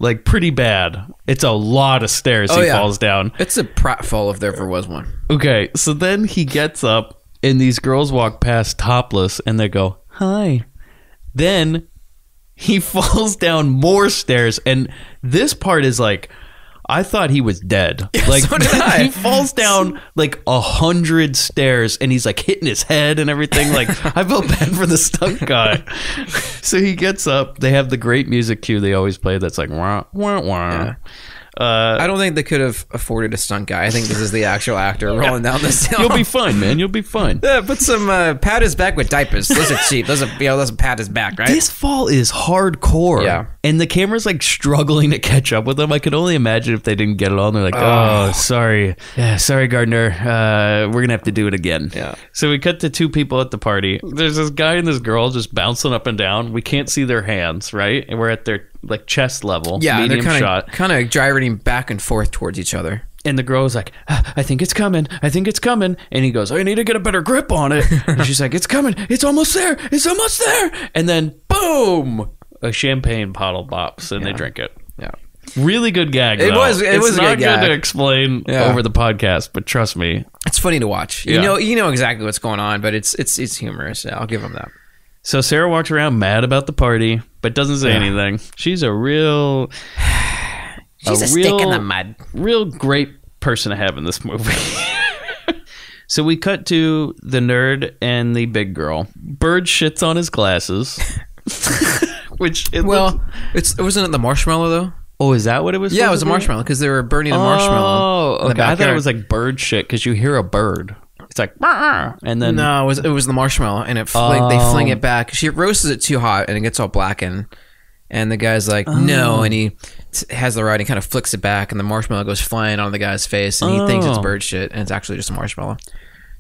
Like, pretty bad. It's a lot of stairs he falls down. It's a pratfall if there ever was one. Okay, so then he gets up, and these girls walk past topless, and they go, hi. Then he falls down more stairs, and this part is like, I thought he was dead. Yeah, like, so did I. He falls down like 100 stairs and he's like hitting his head and everything. Like, I felt bad for the stunt guy. So he gets up. They have the great music cue they always play that's like, wah, wah, wah. Yeah. I don't think they could have afforded a stunt guy. I think this is the actual actor rolling down this hill. You'll be fine, man. You'll be fine. Yeah, put some pat his back with diapers. Those are cheap. Those pat his back, right? This fall is hardcore. Yeah. And the camera's like struggling to catch up with them. I could only imagine if they didn't get it on. They're like, oh, sorry. Yeah, sorry, Gardner. We're going to have to do it again. Yeah. So we cut to two people at the party. There's this guy and this girl just bouncing up and down. We can't see their hands, right? And we're at their like chest level. Yeah, medium they're shot. Kind of gyrating back and forth towards each other. And the girl's like, I think it's coming. And he goes, I need to get a better grip on it. And she's like, it's coming. It's almost there. And then, boom, a champagne bottle pops and they drink it. Yeah. Really good gag, It though. was not good gag. to explain over the podcast, but trust me. It's funny to watch. Yeah. You know exactly what's going on, but it's humorous. Yeah, I'll give him that. So Sarah walks around mad about the party, but doesn't say anything. She's a real... She's a stick in the mud. Real great person to have in this movie. So we cut to the nerd and the big girl. Bird shits on his glasses. It wasn't it the marshmallow though? Oh, is that what it was? Yeah, it was a marshmallow because they were burning a marshmallow. Oh, okay. I thought it was like bird shit because you hear a bird. It's like, and then no, it was the marshmallow, and they fling it back. She roasts it too hot, and it gets all blackened. And the guy's like, no, and he has the rod and kind of flicks it back, and the marshmallow goes flying on the guy's face, and he thinks it's bird shit, and it's actually just a marshmallow.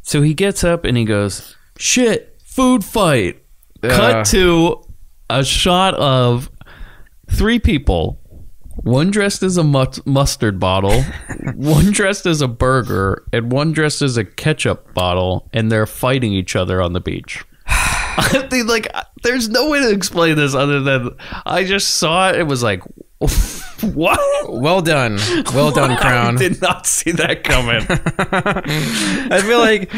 So he gets up and he goes, shit, food fight. Cut to a shot of 3 people. One dressed as a mustard bottle, one dressed as a burger, and one dressed as a ketchup bottle, and they're fighting each other on the beach. I think, like, there's no way to explain this other than I just saw it. It was like, what? Well done, Crown. I did not see that coming. I feel like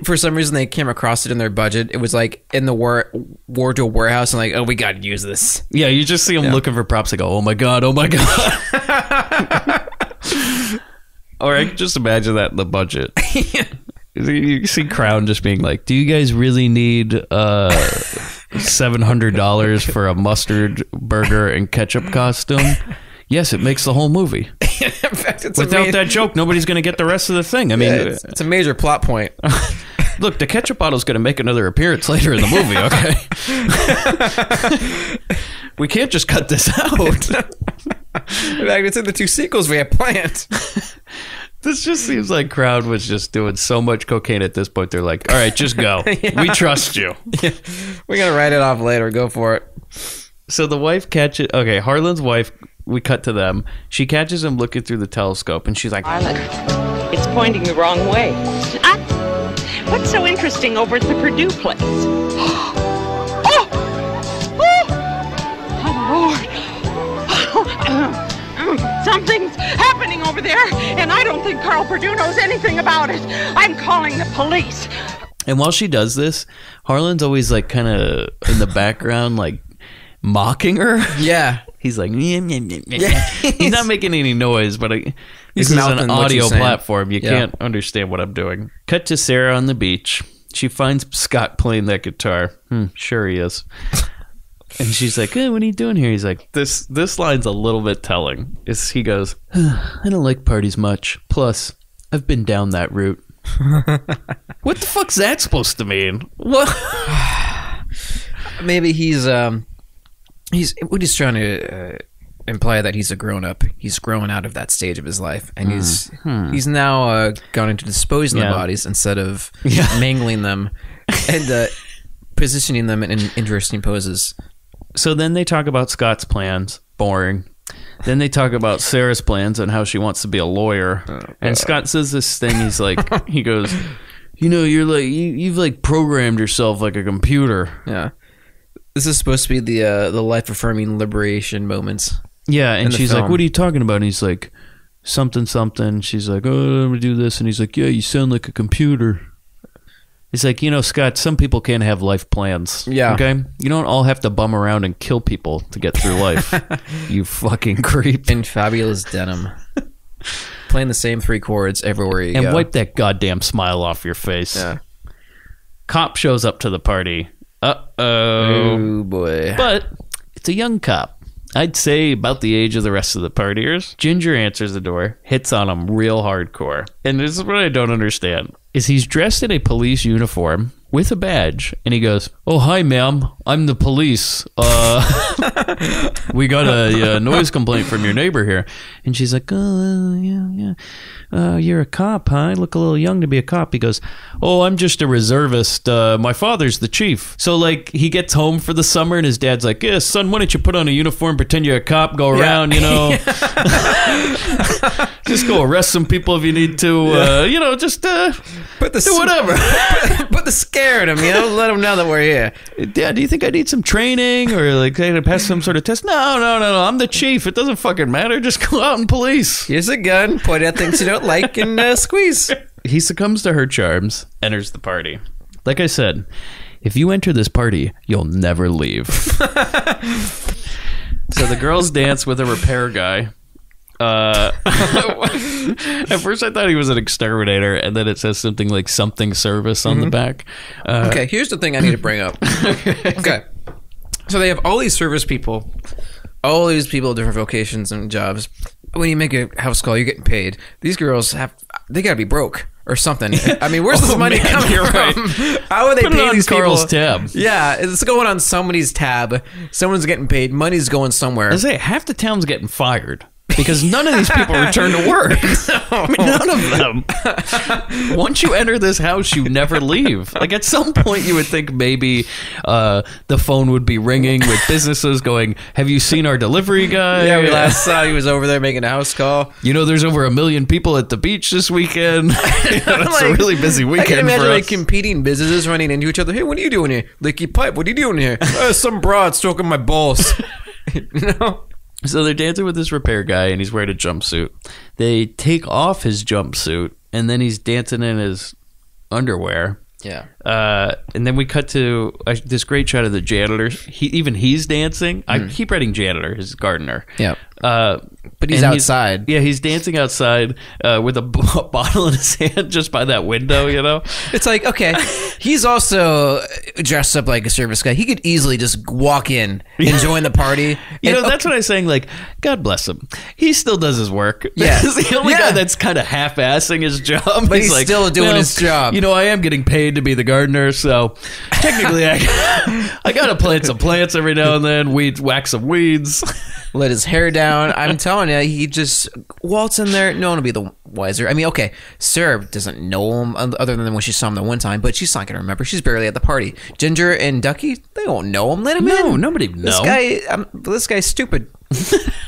for some reason they came across it in their budget. It was like in the wardrobe warehouse, and like, oh, we got to use this. Yeah, you just see them looking for props. They go, oh my god. Or I can just imagine that in the budget. You see Crown just being like, do you guys really need $700 for a mustard burger and ketchup costume? Yes, it makes the whole movie. In fact, without that joke, nobody's going to get the rest of the thing. I mean, it's a major plot point. Look, the ketchup bottle's going to make another appearance later in the movie, okay? We can't just cut this out. In fact, it's in the 2 sequels we have planned. This just seems like Crowd was just doing so much cocaine at this point. They're like, all right, just go. We trust you. Yeah. We're going to write it off later. Go for it. So the wife catches... Okay, Harlan's wife, we cut to them. She catches him looking through the telescope, and she's like... Harlan, it's pointing the wrong way. What's so interesting over at the Purdue place? Oh, Lord. Something's happening over there, and I don't think Carl Purdue knows anything about it. I'm calling the police. And while she does this, Harlan's always like kind of in the background, like mocking her. Yeah. He's like, yeah. He's not making any noise, but this is an what audio she's saying. platform. You can't understand what I'm doing. Cut to Sarah on the beach. She finds Scott playing that guitar. Sure he is. And she's like, hey, what are you doing here? He's like, this line's a little bit telling. He goes, I don't like parties much. Plus, I've been down that route. What the fuck's that supposed to mean? What? Maybe he's trying to imply that he's a grown-up. He's grown out of that stage of his life. And he's now gone into disposing the bodies instead of mangling them and positioning them in interesting poses. So then they talk about Scott's plans. Boring. Then they talk about Sarah's plans and how she wants to be a lawyer. And Scott says this thing. He's like, he goes, you know, you're like, you've like programmed yourself like a computer. Yeah. This is supposed to be the life-affirming liberation moments. Yeah, and she's like, what are you talking about? And he's like, something. She's like, oh, I'm going to do this. And he's like, yeah, you sound like a computer. It's like, you know, Scott, some people can't have life plans. Yeah. Okay? You don't all have to bum around and kill people to get through life. You fucking creep. In fabulous denim. Playing the same 3 chords everywhere you go. And wipe that goddamn smile off your face. Yeah. Cop shows up to the party. Uh-oh. Oh, boy. But it's a young cop. I'd say about the age of the rest of the partiers. Ginger answers the door, hits on him real hardcore. And this is what I don't understand. Is he's dressed in a police uniform with a badge, and he goes, oh, hi, ma'am. I'm the police. We got a noise complaint from your neighbor here. And she's like, oh, yeah. You're a cop, huh? I look a little young to be a cop. He goes, oh, I'm just a reservist. My father's the chief. So, like, he gets home for the summer, and his dad's like, yeah, son, why don't you put on a uniform, pretend you're a cop, go around, you know. Just go arrest some people if you need to. You know, just do whatever. Put the scare in them, you know. Let them know that we're here. Dad, do you think I need some training or like I gotta pass some sort of test? No. I'm the chief. It doesn't fucking matter. Just go out and police. Here's a gun. Point out things you don't like and squeeze. He succumbs to her charms, enters the party. Like I said, if you enter this party, you'll never leave. So the girls dance with a repair guy. At first I thought he was an exterminator, and then it says something like something service on the back. Okay, here's the thing I need to bring up. Okay. So they have all these service people, all these people, different vocations and jobs. When you make a house call, you're getting paid. These girls they gotta be broke or something. I mean, where's this money coming from? Right. How are they Put it paying on these Carl's people? tab. Yeah, it's going on somebody's tab. Someone's getting paid. Money's going somewhere. I say half the town's getting fired because none of these people return to work. I mean, none of them. Once you enter this house, you never leave. Like at some point, you would think maybe the phone would be ringing with businesses going, "Have you seen our delivery guy? Yeah, we last saw he was over there making a house call. You know, there's over 1 million people at the beach this weekend. It's a really busy weekend. I can imagine for like us. competing businesses running into each other. Hey, what are you doing here? Leaky pipe. What are you doing here? Some broad stroking my balls. You know. So they're dancing with this repair guy, and he's wearing a jumpsuit. They take off his jumpsuit, and then he's dancing in his underwear. Yeah. And then we cut to this great shot of the janitor. He's dancing. I keep writing janitor, his gardener. Yeah. But he's outside. He's dancing outside with a bottle in his hand just by that window, you know? It's like, okay, he's also dressed up like a service guy. He could easily just walk in and join the party. You know, that's what I was saying. Like, God bless him. He still does his work. Yeah. He's the only guy that's kind of half-assing his job. But he's like, still doing his job. You know, I am getting paid to be the gardener, so technically I got to plant some plants every now and then, whack some weeds. Let his hair down. I'm telling you, he just waltz in there. No one will be the wiser. I mean, okay, Sarah doesn't know him other than when she saw him the one time, but she's not going to remember. She's barely at the party. Ginger and Ducky, they won't know him. Let him in. No, nobody knows. This guy's stupid.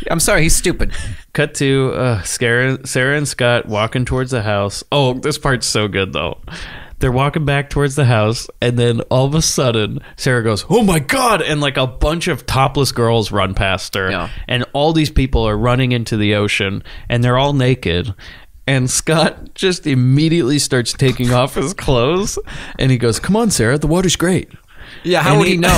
I'm sorry, he's stupid. Cut to Sarah and Scott walking towards the house. Oh, this part's so good, though. They're walking back towards the house, and then all of a sudden, Sarah goes, "Oh my God!" And like a bunch of topless girls run past her. Yeah. And all these people are running into the ocean, and they're all naked. And Scott just immediately starts taking off his clothes, and he goes, "Come on, Sarah, the water's great." Yeah, how would he know?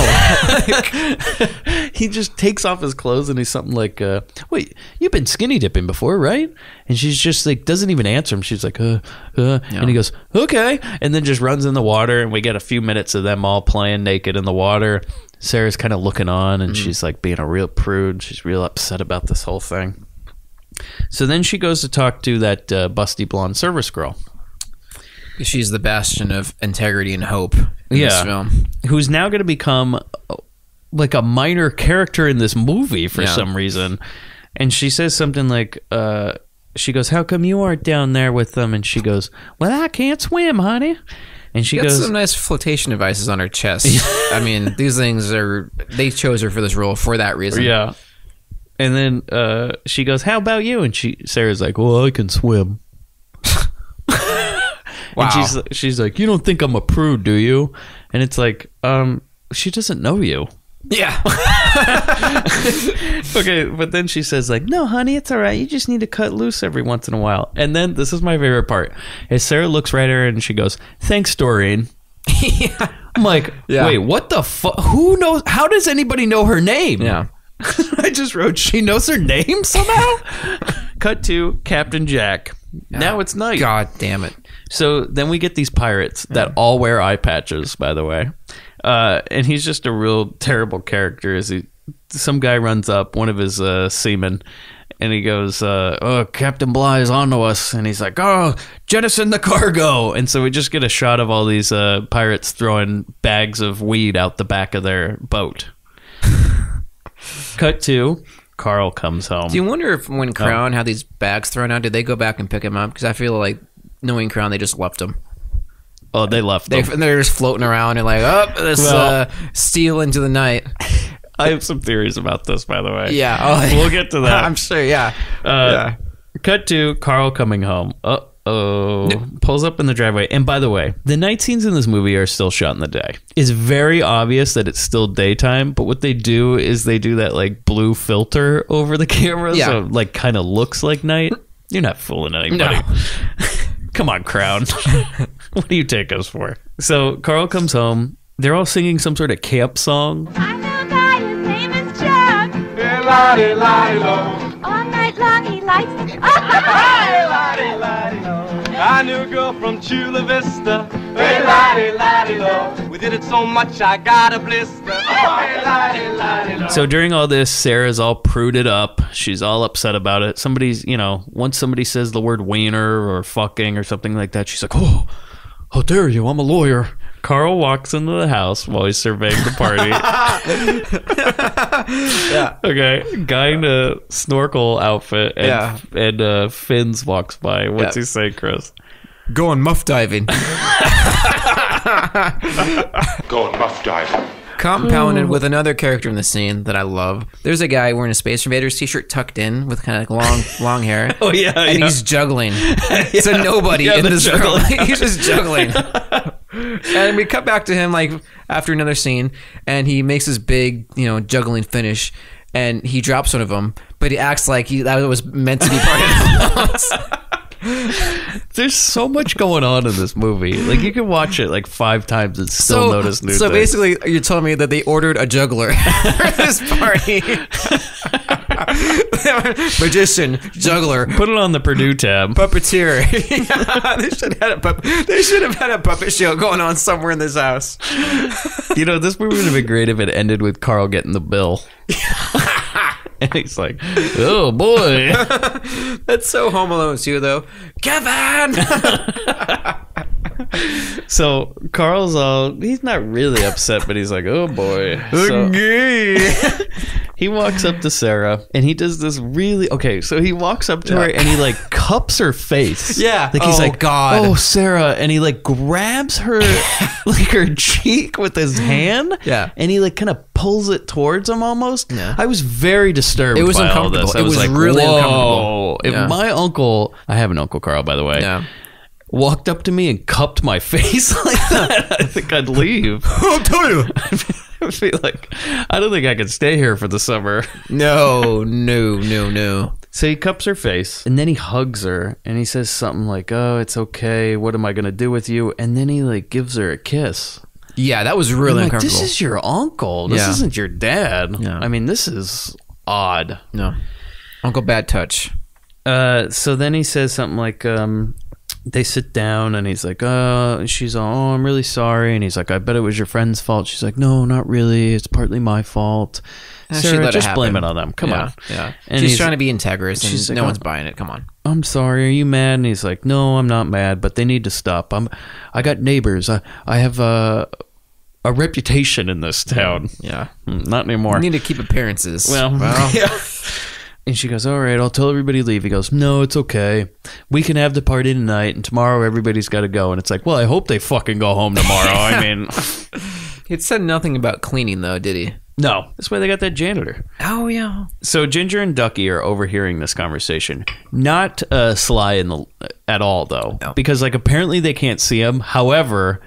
He just takes off his clothes and he's something like, "Wait, you've been skinny dipping before, right?" And she's just like, doesn't even answer him. She's like, And he goes, "Okay," and then just runs in the water, and we get a few minutes of them all playing naked in the water. Sarah's kind of looking on, and she's like being a real prude. She's real upset about this whole thing. So then she goes to talk to that busty blonde service girl. She's the bastion of integrity and hope in this film. Who's now going to become like a minor character in this movie for some reason. And she says something like, she goes, "How come you aren't down there with them?" And she goes, "Well, I can't swim, honey." And she goes, some nice flotation devices on her chest. I mean, these things they chose her for this role for that reason. Yeah. And then she goes, "How about you?" And Sarah's like, "Well, I can swim." Wow. And she's like, "You don't think I'm a prude, do you?" And it's like, she doesn't know you. Yeah. Okay, but then she says like, "No, honey, it's all right. You just need to cut loose every once in a while." And then this is my favorite part. Is Sarah looks right at her and she goes, "Thanks, Doreen." Yeah. I'm like, wait, what the fuck? Who knows? How does anybody know her name? Yeah. I just wrote, she knows her name somehow? Cut to Captain Jack. Now it's night. God damn it. So then we get these pirates that all wear eye patches, by the way. And he's just a real terrible character. Some guy runs up, one of his seamen, and he goes, "Oh, Captain Bligh is onto us." And he's like, "Oh, jettison the cargo." And so we just get a shot of all these pirates throwing bags of weed out the back of their boat. Cut to Carl comes home. Do you wonder if when Crown had these bags thrown out, did they go back and pick them up? Because I feel like knowing Crown, they just left them. Oh, they left them. They're just floating around and like, steal into the night. I have some theories about this, by the way. Yeah. We'll get to that. I'm sure, yeah. Cut to Carl coming home. Pulls up in the driveway. And by the way, the night scenes in this movie are still shot in the day. It's very obvious that it's still daytime, but what they do is they do that like blue filter over the camera, so it like kind of looks like night. You're not fooling anybody. No. Come on, Crown. What do you take us for? So Carl comes home they're all singing some sort of camp song. I know a guy, his name is Chuck. Hey, lottie, lottie, lo. All night long he likes to. Hey, lottie, lottie, lo. I knew a girl from Chula Vista. Hey, lottie, lottie, lo. We did it so much I got a blister. Hey, lottie, lottie, lo. So during all this, Sarah's all pruded up. She's all upset about it. Somebody's, once somebody says the word wiener or fucking or something like that, she's like, oh, how dare you? I'm a lawyer. Carl walks into the house while he's surveying the party. Yeah. Okay. Guy in a snorkel outfit and Finn's walks by. What's he say, Chris? Going muff diving. Going muff diving. Compounded with another character in the scene that I love. There's a guy wearing a Space Invaders t-shirt tucked in with kind of like long hair. Oh, yeah. And he's juggling. It's a nobody in this room. He's just juggling. And we cut back to him like after another scene, and he makes this big, juggling finish, and he drops one of them, but he acts like that was meant to be part of the house. There's so much going on in this movie. Like, you can watch it like 5 times and still notice new things. Basically, you're telling me that they ordered a juggler for this party. Magician, juggler, put it on the Purdue tab. Puppeteer. They should have had a puppet show going on somewhere in this house. This movie would have been great if it ended with Carl getting the bill. And he's like, oh boy. That's so Home Alone too, though. Kevin! So Carl's he's not really upset, but he's like, oh boy. So, he walks up to Sarah and he does this so he walks up to her and he like cups her face. Yeah. Like he's like, God. Oh, Sarah. And he like grabs her, like her cheek with his hand. Yeah. And he like kind of pulls it towards him almost. Yeah. I was very disturbed. It was by all uncomfortable. this. I It was like, really whoa. uncomfortable. If Yeah. my uncle, I have an Uncle Carl, by the way. Yeah. Walked up to me and cupped my face like that, I think I'd leave. I'll tell you. I feel like I don't think I could stay here for the summer. No. So he cups her face and then he hugs her and he says something like, "Oh, it's okay. What am I gonna do with you?" And then he like gives her a kiss. Yeah, that was really I'm like, uncomfortable. this is your uncle. This isn't your dad. Yeah. I mean, this is odd. No, Uncle Bad Touch. So then he says something like, they sit down and he's like, she's all, oh, I'm really sorry. And he's like, I bet it was your friend's fault. She's like, no, not really. It's partly my fault. Sarah, just blame it on them. Come on. Yeah. And she's trying to be integrous and she's like, no one's buying it. Come on. I'm sorry. Are you mad? And he's like, no, I'm not mad, but they need to stop. I got neighbors. I have a reputation in this town. Yeah. Not anymore. You need to keep appearances. Well, yeah. And she goes, all right, I'll tell everybody to leave. He goes, no, it's okay. We can have the party tonight, and tomorrow everybody's got to go. And it's like, well, I hope they fucking go home tomorrow. I mean... It said nothing about cleaning, though, did he? No. That's why they got that janitor. Oh, yeah. So Ginger and Ducky are overhearing this conversation. Not Sly at all, though. No. Because, like, apparently they can't see him. However...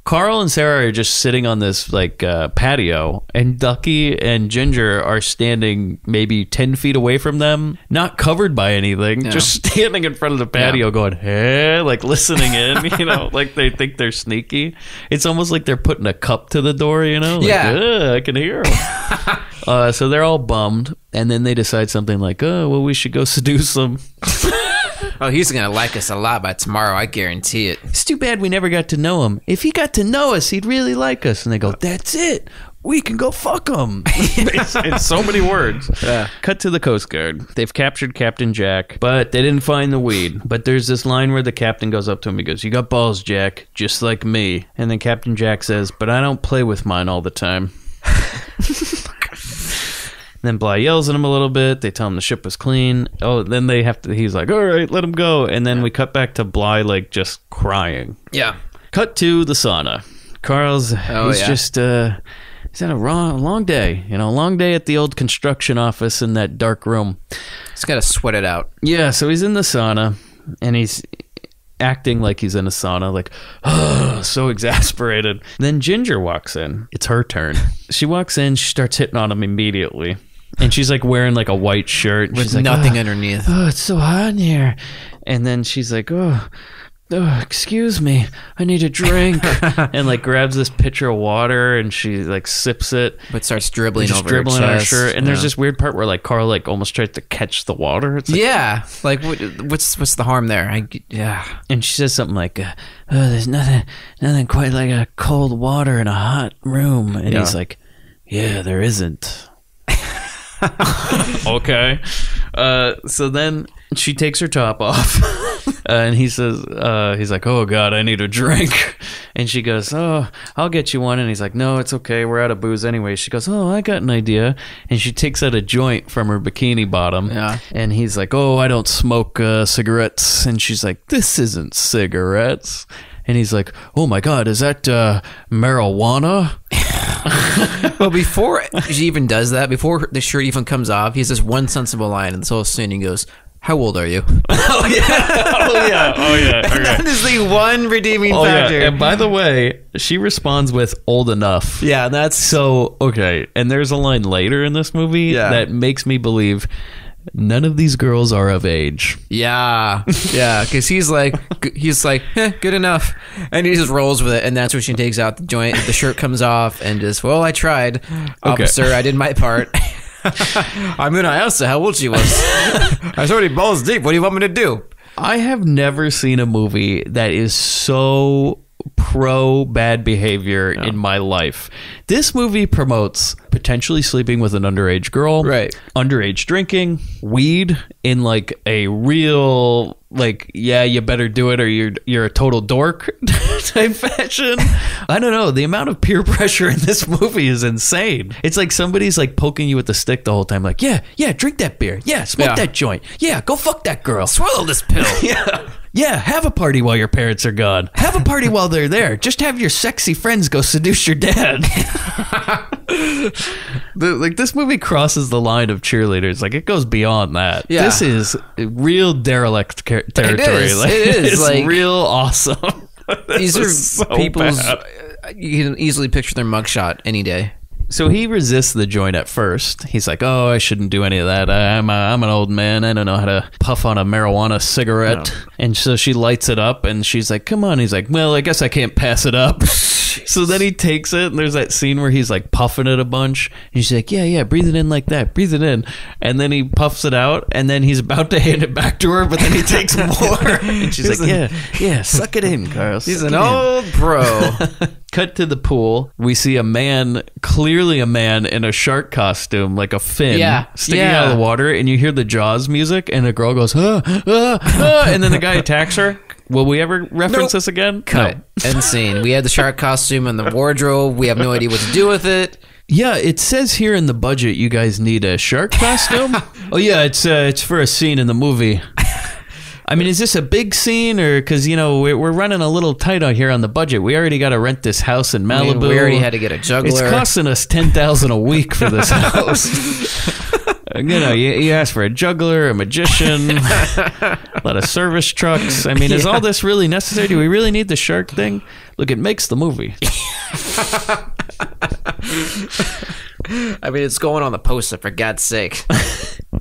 Carl and Sarah are just sitting on this like patio, and Ducky and Ginger are standing maybe 10 feet away from them, not covered by anything, just standing in front of the patio going, hey, like listening in, like they think they're sneaky. It's almost like they're putting a cup to the door, like, I can hear them. So they're all bummed, and then they decide something like, oh, well, we should go seduce them. Oh, he's going to like us a lot by tomorrow. I guarantee it. It's too bad we never got to know him. If he got to know us, he'd really like us. And they go, that's it. We can go fuck him. In so many words. Yeah. Cut to the Coast Guard. They've captured Captain Jack, but they didn't find the weed. But there's this line where the captain goes up to him. He goes, you got balls, Jack, just like me. And then Captain Jack says, but I don't play with mine all the time. Then Bly yells at him a little bit. They tell him the ship was clean. Oh, then they have to... He's like, all right, let him go. And then we cut back to Bly, like, just crying. Yeah. Cut to the sauna. Carl's... he's just... he's had a long day. A long day at the old construction office in that dark room. He's got to sweat it out. Yeah, so he's in the sauna, and he's acting like he's in a sauna, like, oh, so exasperated. Then Ginger walks in. It's her turn. She walks in. She starts hitting on him immediately. And she's like wearing like a white shirt. With she's like, nothing underneath. Oh, it's so hot in here. And then she's like, oh, oh, excuse me, I need a drink. And like grabs this pitcher of water and she like sips it. But starts dribbling just over dribbling her on her chest. shirt. And there's this weird part where like Carl like almost tries to catch the water. It's like, yeah. Like, what's the harm there? Yeah. And she says something like, oh, there's nothing quite like a cold water in a hot room. And he's like, yeah, there isn't. Okay. So then she takes her top off. And he says, he's like, oh God, I need a drink. And she goes, oh, I'll get you one. And he's like, no, it's okay. We're out of booze anyway. She goes, oh, I got an idea. And she takes out a joint from her bikini bottom. Yeah. And he's like, oh, I don't smoke cigarettes. And she's like, this isn't cigarettes. And he's like, oh my God, is that marijuana? Well, before she even does that, before the shirt even comes off, he has this one sensible line in this whole scene. He goes, how old are you? Oh yeah. And that is the one redeeming factor. Yeah. And by the way, she responds with old enough. Yeah, that's so okay. And there's a line later in this movie that makes me believe none of these girls are of age. Yeah, because he's like, good enough, and he just rolls with it, and that's when she takes out the joint. The shirt comes off, and just, well, I tried, officer. I did my part. I mean, I asked her how old she was. I was already balls deep. What do you want me to do? I have never seen a movie that is so pro bad behavior in my life. This movie promotes potentially sleeping with an underage girl, right? Underage drinking, weed in like a real like, yeah, you better do it or you're a total dork type fashion. I don't know. The amount of peer pressure in this movie is insane. It's like somebody's like poking you with the stick the whole time. Like, yeah, drink that beer. Yeah, smoke that joint. Yeah, go fuck that girl. Swallow this pill. Yeah, have a party while your parents are gone. Have a party while they're there. Just have your sexy friends go seduce your dad. Like this movie crosses the line of cheerleaders. Like it goes beyond that. Yeah. This is real derelict territory. It is like real awesome. These are so people's. bad. You can easily picture their mugshot any day. So he resists the joint at first. He's like, "Oh, I shouldn't do any of that. I'm an old man. I don't know how to puff on a marijuana cigarette." No. And so she lights it up, and she's like, "Come on." He's like, "Well, I guess I can't pass it up." So then he takes it, and there's that scene where he's like puffing it a bunch. And she's like, "Yeah, breathe it in like that. Breathe it in." And then he puffs it out, and then he's about to hand it back to her, but then he takes more. And she's like, "Yeah, suck it in, Carl." He's an old pro. Cut to the pool. We see a man, clearly a man in a shark costume, like a fin, sticking out of the water, and you hear the Jaws music, and the girl goes, and then the guy attacks her. Will we ever reference this again? Cut. No. End scene. We had the shark costume in the wardrobe. We have no idea what to do with it. Yeah, it says here in the budget you guys need a shark costume. Oh yeah, it's for a scene in the movie. I mean, is this a big scene, or because we're running a little tight out here on the budget? We already got to rent this house in Malibu. We already had to get a juggler. It's costing us $10,000 a week for this house. You ask for a juggler, a magician, a lot of service trucks. I mean, is all this really necessary? Do we really need the shark thing? Look, it makes the movie. I mean, it's going on the poster, for God's sake.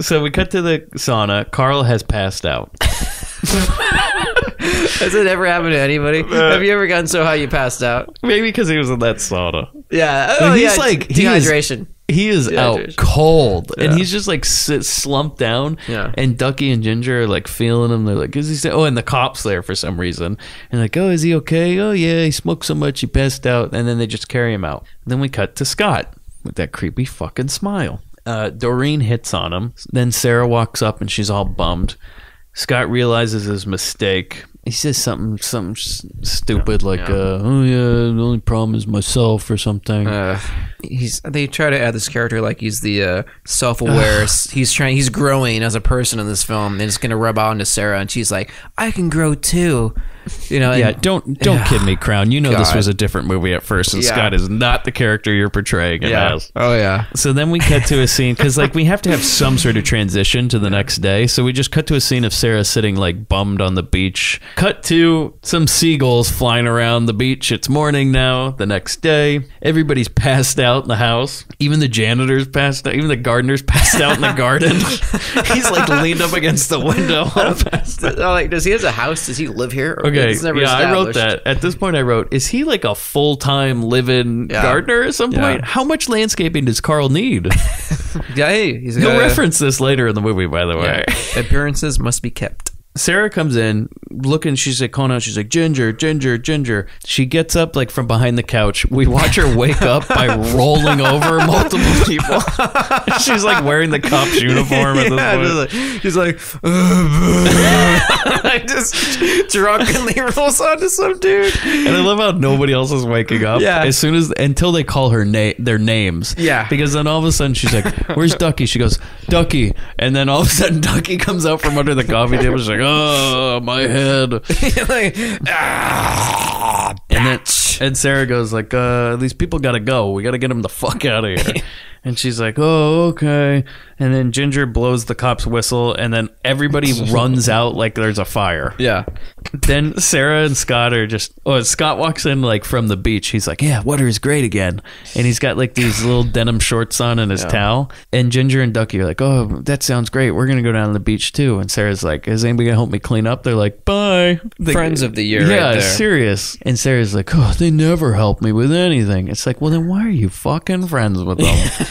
So we cut to the sauna. Carl has passed out. Has it ever happened to anybody? Have you ever gotten so high you passed out? Maybe because he was in that sauna. Yeah. Oh, he's like dehydration. He is out cold, and he's just like slumped down. Yeah. And Ducky and Ginger are like feeling him. They're like, "Is he?" Oh, and the cops there for some reason, and like, "Oh, is he okay? Oh, yeah, he smoked so much he passed out." And then they just carry him out. Then we cut to Scott with that creepy fucking smile. Doreen hits on him. Then Sarah walks up and she's all bummed. Scott realizes his mistake. He says something stupid like, "Oh yeah, the only problem is myself" or something. They try to add this character like he's the self-aware. He's growing as a person in this film, and it's gonna rub out into Sarah, and she's like, "I can grow too." Don't kid me, Crown. This was a different movie at first, and Scott is not the character you're portraying it as. Oh yeah. So then we cut to a scene because we have to have some sort of transition to the next day. So we just cut to a scene of Sarah sitting like bummed on the beach. Cut to some seagulls flying around the beach. It's morning now. The next day, everybody's passed out in the house. Even the janitor's passed out. Even the gardener's passed out in the garden. He's like leaned up against the window. Does he have a house? Does he live here? Okay, It's never I wrote established. that. At this point, I wrote, is he like a full-time live-in gardener at some point? How much landscaping does Carl need? Yeah, hey, he's He'll reference this later in the movie, by the way. Appearances must be kept. Sarah comes in looking, she's like calling out, she's like, Ginger, Ginger, Ginger. She gets up like from behind the couch. We watch her wake up by rolling over multiple people. She's like wearing the cop's uniform at this point. She's like, I just drunkenly rolls onto some dude. And I love how nobody else is waking up. Yeah. As soon as, until they call her their names. Yeah. Because then all of a sudden she's like, where's Ducky? She goes, Ducky. And then all of a sudden Ducky comes out from under the coffee table. She's like, oh, my head. Like, and Sarah goes like, these people gotta go. We gotta get them the fuck out of here. And she's like, oh, okay. And then Ginger blows the cop's whistle, and then everybody runs out like there's a fire. Yeah. Then Sarah and Scott are just... Oh, Scott walks in like from the beach. He's like, yeah, water is great again. And he's got like these little denim shorts on and his towel. And Ginger and Ducky are like, oh, that sounds great. We're going to go down to the beach too. And Sarah's like, is anybody going to help me clean up? They're like, bye. Friends of the year Yeah, right there. serious. And Sarah's like, oh, they never help me with anything. It's like, well, then why are you fucking friends with them?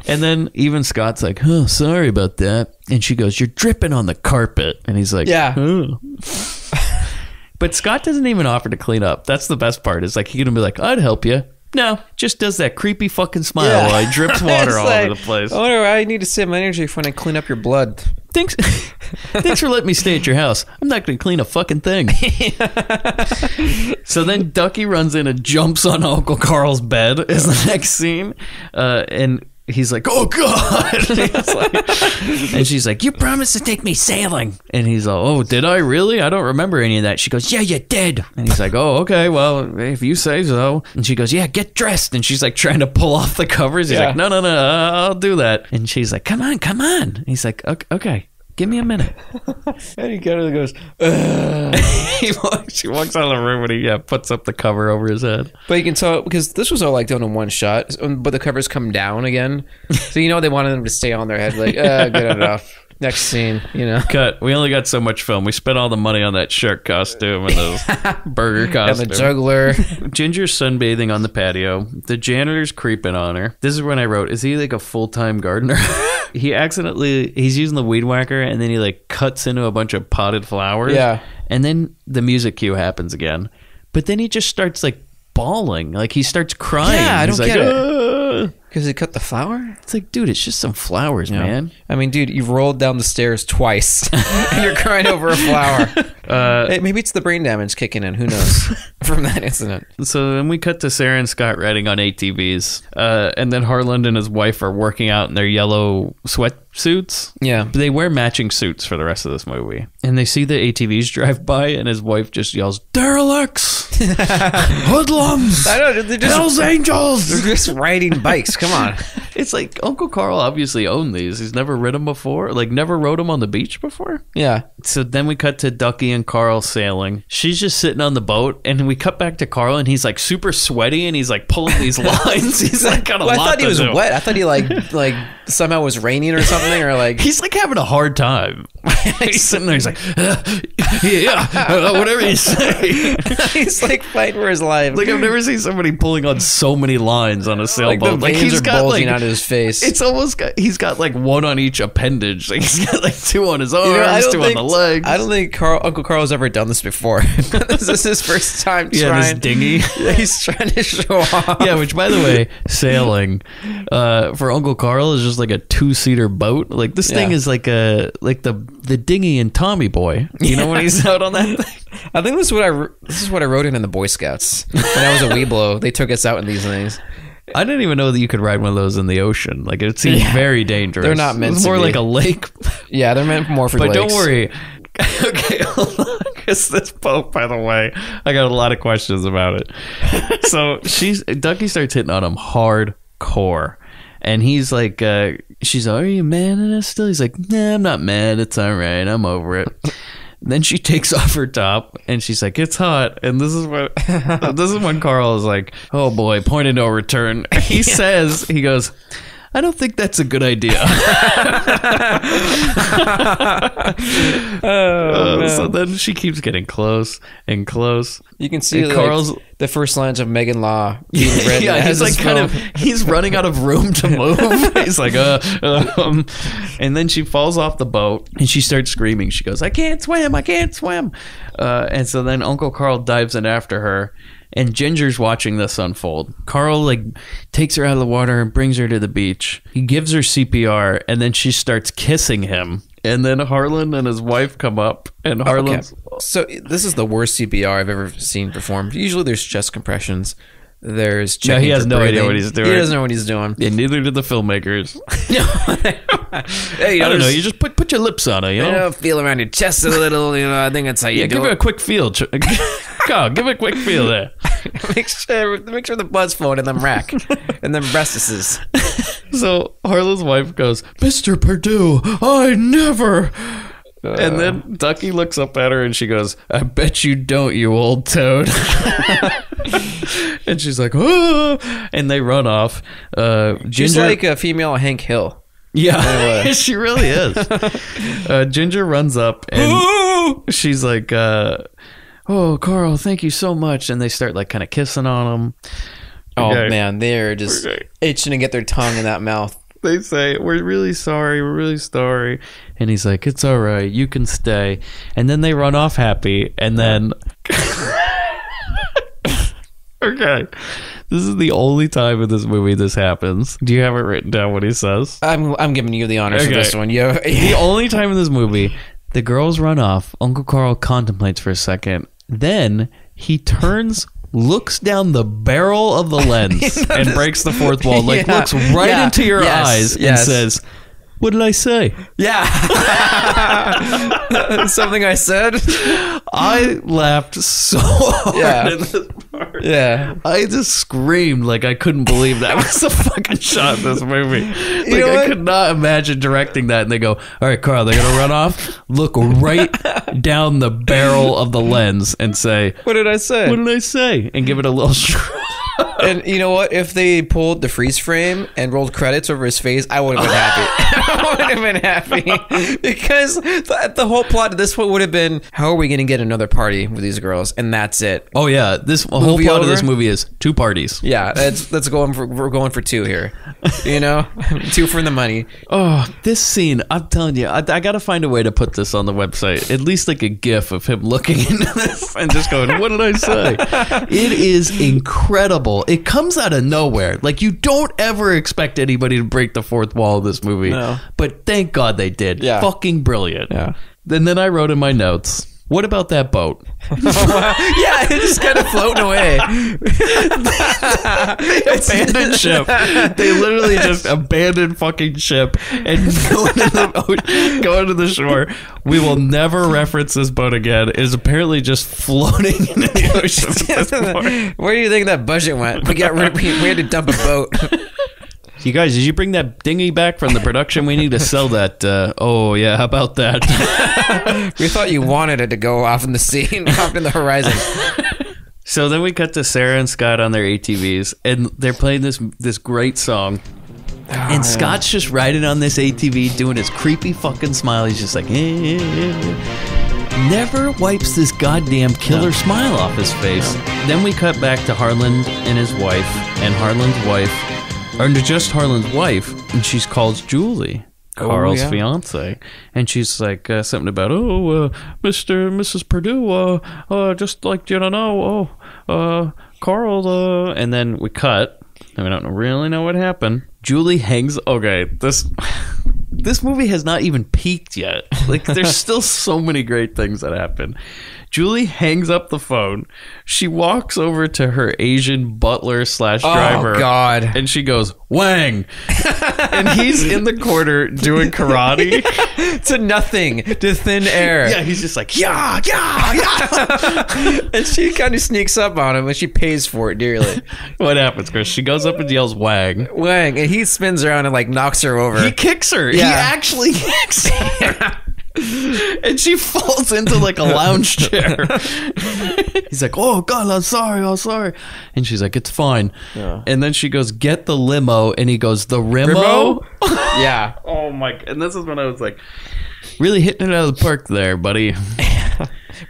And then even Scott's like, oh, sorry about that. And she goes, you're dripping on the carpet. And he's like, Yeah. oh. But Scott doesn't even offer to clean up. That's the best part. It's like, he's going to be like, I'd help you. No, just does that creepy fucking smile while he drips water all over the place. I wonder why I need to save my energy when I clean up your blood. Thanks for letting me stay at your house. I'm not going to clean a fucking thing. So then Ducky runs in and jumps on Uncle Carl's bed is the next scene. And he's like, oh, God. And she's like, you promised to take me sailing. And he's like, oh, did I really? I don't remember any of that. She goes, yeah, you did. And he's like, oh, okay, well, if you say so. And she goes, yeah, get dressed. And she's like trying to pull off the covers. He's like, no, I'll do that. And she's like, come on. And he's like, okay. Give me a minute. And he kind of goes, She walks out of the room and he puts up the cover over his head. But you can tell, because this was all like done in one shot, but the covers come down again. So, they wanted them to stay on their head, like, get it off. Next scene, Cut. We only got so much film. We spent all the money on that shark costume and the burger costume. And the juggler. Ginger's sunbathing on the patio. The janitor's creeping on her. This is when I wrote, is he like a full-time gardener? He's using the weed whacker and then he like cuts into a bunch of potted flowers. Yeah. And then the music cue happens again. But then he just starts like bawling. Like he starts crying. Yeah, I don't He's get like, it. Because he cut the flower? It's like, dude, it's just some flowers, man. I mean, dude, you've rolled down the stairs twice and you're crying over a flower. Hey, maybe it's the brain damage kicking in. Who knows? From that incident. So then we cut to Sarah and Scott riding on ATVs. And then Harland and his wife are working out in their yellow sweatsuits. Yeah. They wear matching suits for the rest of this movie. And they see the ATVs drive by and his wife just yells, derelicts! Hoodlums! I know, they're just... Hells Angels! They're just riding bikes. Come on. It's like Uncle Carl obviously owned these. He's never ridden them before. Like, never rode them on the beach before. Yeah. So then we cut to Ducky and Carl sailing. She's just sitting on the boat, and we cut back to Carl, and he's like super sweaty, and he's like pulling these lines. He's like got a lot I thought he was to do. wet. I thought he like somehow was raining or something, or like he's like having a hard time. He's sitting there. He's like, whatever you say. He's like fighting for his life. Like I've never seen somebody pulling on so many lines on a sailboat. Like the veins are bulging out of his face. It's almost he's got like one on each appendage. Like he's got like two on his arms, two on the legs. I don't think Uncle Carl's ever done this before. This is his first time this dinghy. Yeah, he's trying to show off. Yeah, which by the way, sailing for Uncle Carl is just like a 2-seater boat. Like this thing is like the dinghy in Tommy Boy. You know when he's out on that thing? I think this is what I wrote in the Boy Scouts. When I was a weeblo, they took us out in these things. I didn't even know that you could ride one of those in the ocean. Like it seems very dangerous. They're not meant it's to more be. like a lake. Yeah, they're meant more for but lakes. Don't worry. Okay, hold on. Because this boat, by the way, I got a lot of questions about it. So Ducky starts hitting on him hardcore. And he's like, she's like, are you mad at us still? He's like, nah, I'm not mad. It's all right. I'm over it. Then she takes off her top and she's like, it's hot. And this is when Carl is like, oh boy, point of no return. He says, he goes, I don't think that's a good idea. So then she keeps getting close and close. You can see Carl's the first lines of Megan Law being read. yeah, he's like he's running out of room to move. He's like, and then she falls off the boat and she starts screaming. She goes, I can't swim. And so then Uncle Carl dives in after her. And Ginger's watching this unfold. Carl like takes her out of the water and brings her to the beach. He gives her CPR, and then she starts kissing him. And then Harlan and his wife come up, and Harlan's... Okay. So this is the worst CPR I've ever seen performed. Usually there's chest compressions. There's checking he has for no breathing. idea what he's doing. He doesn't know what he's doing. Yeah, neither do the filmmakers. Hey, I don't know. You just put your lips on it, you know? Feel around your chest a little. I think that's how you give it a quick feel. Go, give it a quick feel there. make sure the blood's flowing in them rack and them breastises. So Harlan's wife goes, Mr. Perdue, I never... And then Ducky looks up at her and she goes, I bet you don't, you old toad. And she's like, oh, and they run off. She's like a female Hank Hill. Yeah, she really is. Ginger runs up and she's like, oh, Carl, thank you so much. And they start like kind of kissing on him. Oh, man, they're just itching to get their tongue in that mouth. They say, we're really sorry. And he's like, it's all right. You can stay. And then they run off happy. And then... Okay. This is the only time in this movie this happens. Do you have it written down what he says? I'm giving you the honors for this one. The only time in this movie, the girls run off. Uncle Carl contemplates for a second. Then he turns... looks down the barrel of the lens and breaks the fourth wall. Like looks right into your eyes and says, what did I say? Yeah. Something I said. I laughed so hard in this part. Yeah. I just screamed like I couldn't believe that was the fucking shot in this movie. Like I could not imagine directing that. And they go, all right, Carl, they're going to run off. Look right down the barrel of the lens and say, what did I say? What did I say? And give it a little And you know what? If they pulled the freeze frame and rolled credits over his face, I would have been happy. I would have been happy. Because the whole plot of this one would have been, how are we going to get another party with these girls? And that's it. Oh, yeah. This whole plot of this movie is 2 parties. Yeah. We're going for 2 here. You know? 2 for the money. Oh, this scene, I'm telling you, I got to find a way to put this on the website. At least like a gif of him looking into this and just going, what did I say? It is incredible. It comes out of nowhere. Like, you don't ever expect anybody to break the fourth wall of this movie. No. But thank God they did. Yeah. Fucking brilliant. Yeah. And then I wrote in my notes, what about that boat? Yeah, it's just kind of floating away. They abandoned ship. They literally just abandoned fucking ship and go into the shore. We will never reference this boat again. It is apparently just floating in the ocean at this point. Where do you think that budget went? We had to dump a boat. You guys, did you bring that dinghy back from the production? We need to sell that. Oh, yeah, how about that? We thought you wanted it to go off in the sea, off in the horizon. So then we cut to Sarah and Scott on their ATVs, and they're playing this great song. And Scott's just riding on this ATV, doing his creepy fucking smile. He's just like, never wipes this goddamn killer smile off his face. Then we cut back to Harlan and his wife, and Harlan's wife... or just Harlan's wife, and she's called Julie, Carl's fiance, and she's like something about Mr. and Mrs. Perdue, just like you don't know, Carl, and then we cut, and we don't really know what happened. Julie hangs. Okay, this movie has not even peaked yet. Like, there's still so many great things that happen. Julie hangs up the phone. She walks over to her Asian butler / driver. Oh, God. And she goes, Wang! And he's in the corner doing karate. To nothing. To thin air. Yeah, he's just like, yeah, yeah, yeah. And she kind of sneaks up on him, and she pays for it dearly. What happens, Chris? She goes up and yells, Wang. Wang. And he spins around and, like, knocks her over. He kicks her. Yeah. He actually kicks her. And she falls into like a lounge chair. He's like, oh God, I'm sorry. And she's like, it's fine. Yeah. And then she goes, get the limo. And he goes, the Rimo? Yeah. Oh my. And this is when I was like, really hitting it out of the park there, buddy.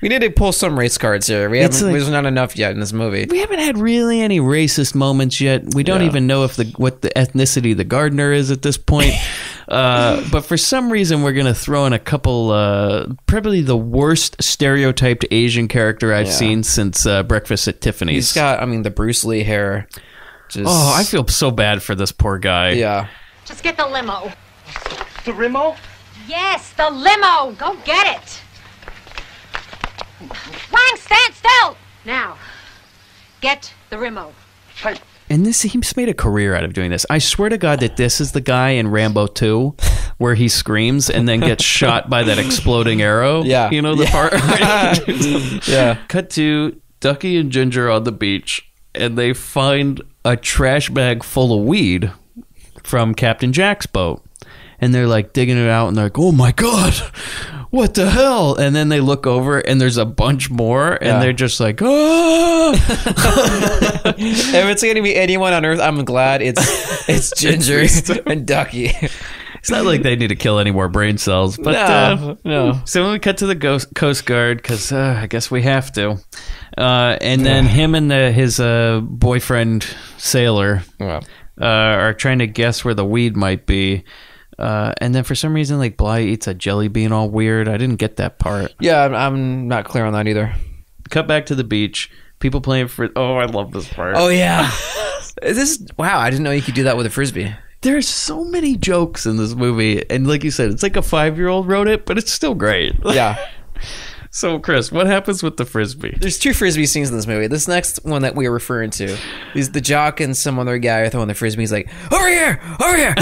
We need to pull some race cards here. There's not enough yet in this movie. We haven't had really any racist moments yet. We don't even know if what the ethnicity the gardener is at this point. But for some reason, we're going to throw in a couple, probably the worst stereotyped Asian character I've seen since Breakfast at Tiffany's. He's got, the Bruce Lee hair. I feel so bad for this poor guy. Yeah. Just get the limo. The Rimo? Yes, the limo. Go get it. Wang, stand still. Now, get the Rimo. And he's made a career out of doing this. I swear to God that this is the guy in Rambo 2 where he screams and then gets shot by that exploding arrow. Yeah. You know the part? Yeah. Cut to Ducky and Ginger on the beach, and they find a trash bag full of weed from Captain Jack's boat. And they're like digging it out, and they're like, oh my God, what the hell? And then they look over, and there's a bunch more, and they're just like, oh. If it's going to be anyone on Earth, I'm glad it's Ginger and Ducky. It's not like they need to kill any more brain cells. But no. So when we cut to the Coast Guard, because I guess we have to. And then him and his boyfriend, Sailor, are trying to guess where the weed might be. And then for some reason, like, Bly eats a jelly bean all weird. I didn't get that part. Yeah, I'm not clear on that either. Cut back to the beach. People playing for... Oh, I love this part. Oh, yeah. Wow, I didn't know you could do that with a Frisbee. There's so many jokes in this movie. And like you said, it's like a 5-year-old wrote it, but it's still great. Yeah. So, Chris, what happens with the Frisbee? There's 2 Frisbee scenes in this movie. This next one that we are referring to is the jock and some other guy are throwing the Frisbee. He's like, over here, I'm here,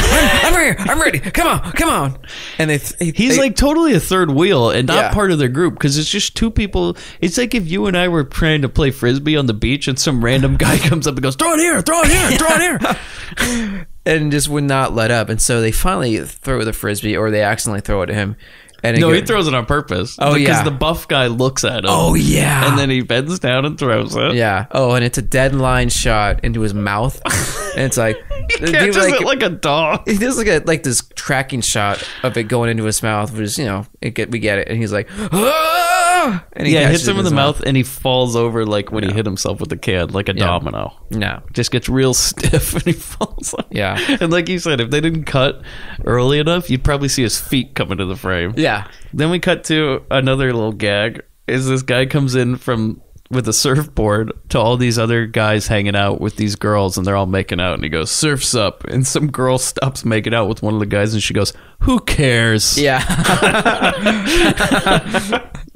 I'm ready, come on. And he's like totally a third wheel and not part of their group, because it's just 2 people. It's like if you and I were trying to play Frisbee on the beach and some random guy comes up and goes, throw it here, throw it here. And just would not let up. And so they finally throw the Frisbee, or they accidentally throw it at him. And he throws it on purpose. Oh, because the buff guy looks at him. Oh, yeah. And then he bends down and throws it. Yeah. Oh, and it's a dead line shot into his mouth. And it's like... he catches it like a dog. He does like this tracking shot of it going into his mouth, which is, we get it. And he's like... Ah! And he hits him in the mouth, and he falls over like when he hit himself with the can, like a domino. No. Just gets real stiff and he falls off. Yeah. And like you said, if they didn't cut early enough, you'd probably see his feet come into the frame. Yeah. Then we cut to another little gag. Is this guy comes in with a surfboard to all these other guys hanging out with these girls, and they're all making out, and he goes, surf's up, and some girl stops making out with one of the guys, and she goes, who cares? Yeah.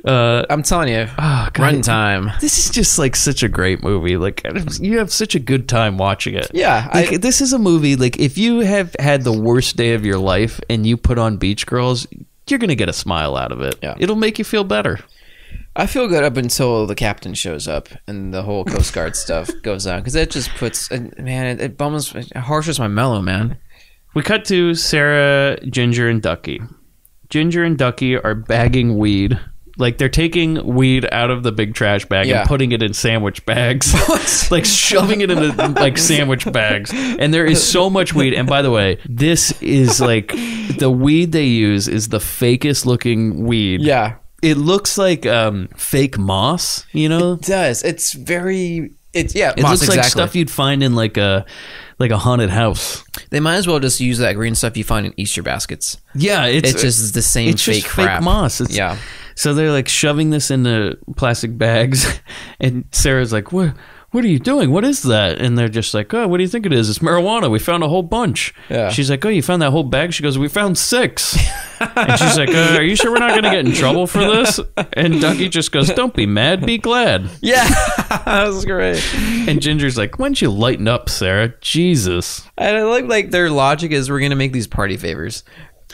I'm telling you, run time. This is just like such a great movie. Like, you have such a good time watching it. Yeah. Like, this is a movie, like, if you have had the worst day of your life and you put on Beach Girls, you're going to get a smile out of it. Yeah. It'll make you feel better. I feel good up until the captain shows up and the whole Coast Guard stuff goes on, because it just puts, man, it harshes my mellow, man. We cut to Sarah, Ginger, and Ducky. Ginger and Ducky are bagging weed. Like, they're taking weed out of the big trash bag and putting it in sandwich bags. Like, shoving it into, like, sandwich bags. And there is so much weed. And by the way, this is, like, the weed they use is the fakest looking weed. Yeah. It looks like fake moss, you know? It does. It's very... It looks like stuff you'd find in, like a haunted house. They might as well just use that green stuff you find in Easter baskets. Yeah, it's just the same it's fake just crap. Fake moss. Yeah. So they're like shoving this into plastic bags, and Sarah's like, "What are you doing? What is that?" And they're just like, "Oh, what do you think it is? It's marijuana. We found a whole bunch." Yeah. She's like, "Oh, you found that whole bag?" She goes, "We found 6." And she's like, "Are you sure we're not going to get in trouble for this?" And Ducky just goes, "Don't be mad, be glad." Yeah, that was great. And Ginger's like, "Why don't you lighten up, Sarah? Jesus." And I like their logic is we're going to make these party favors.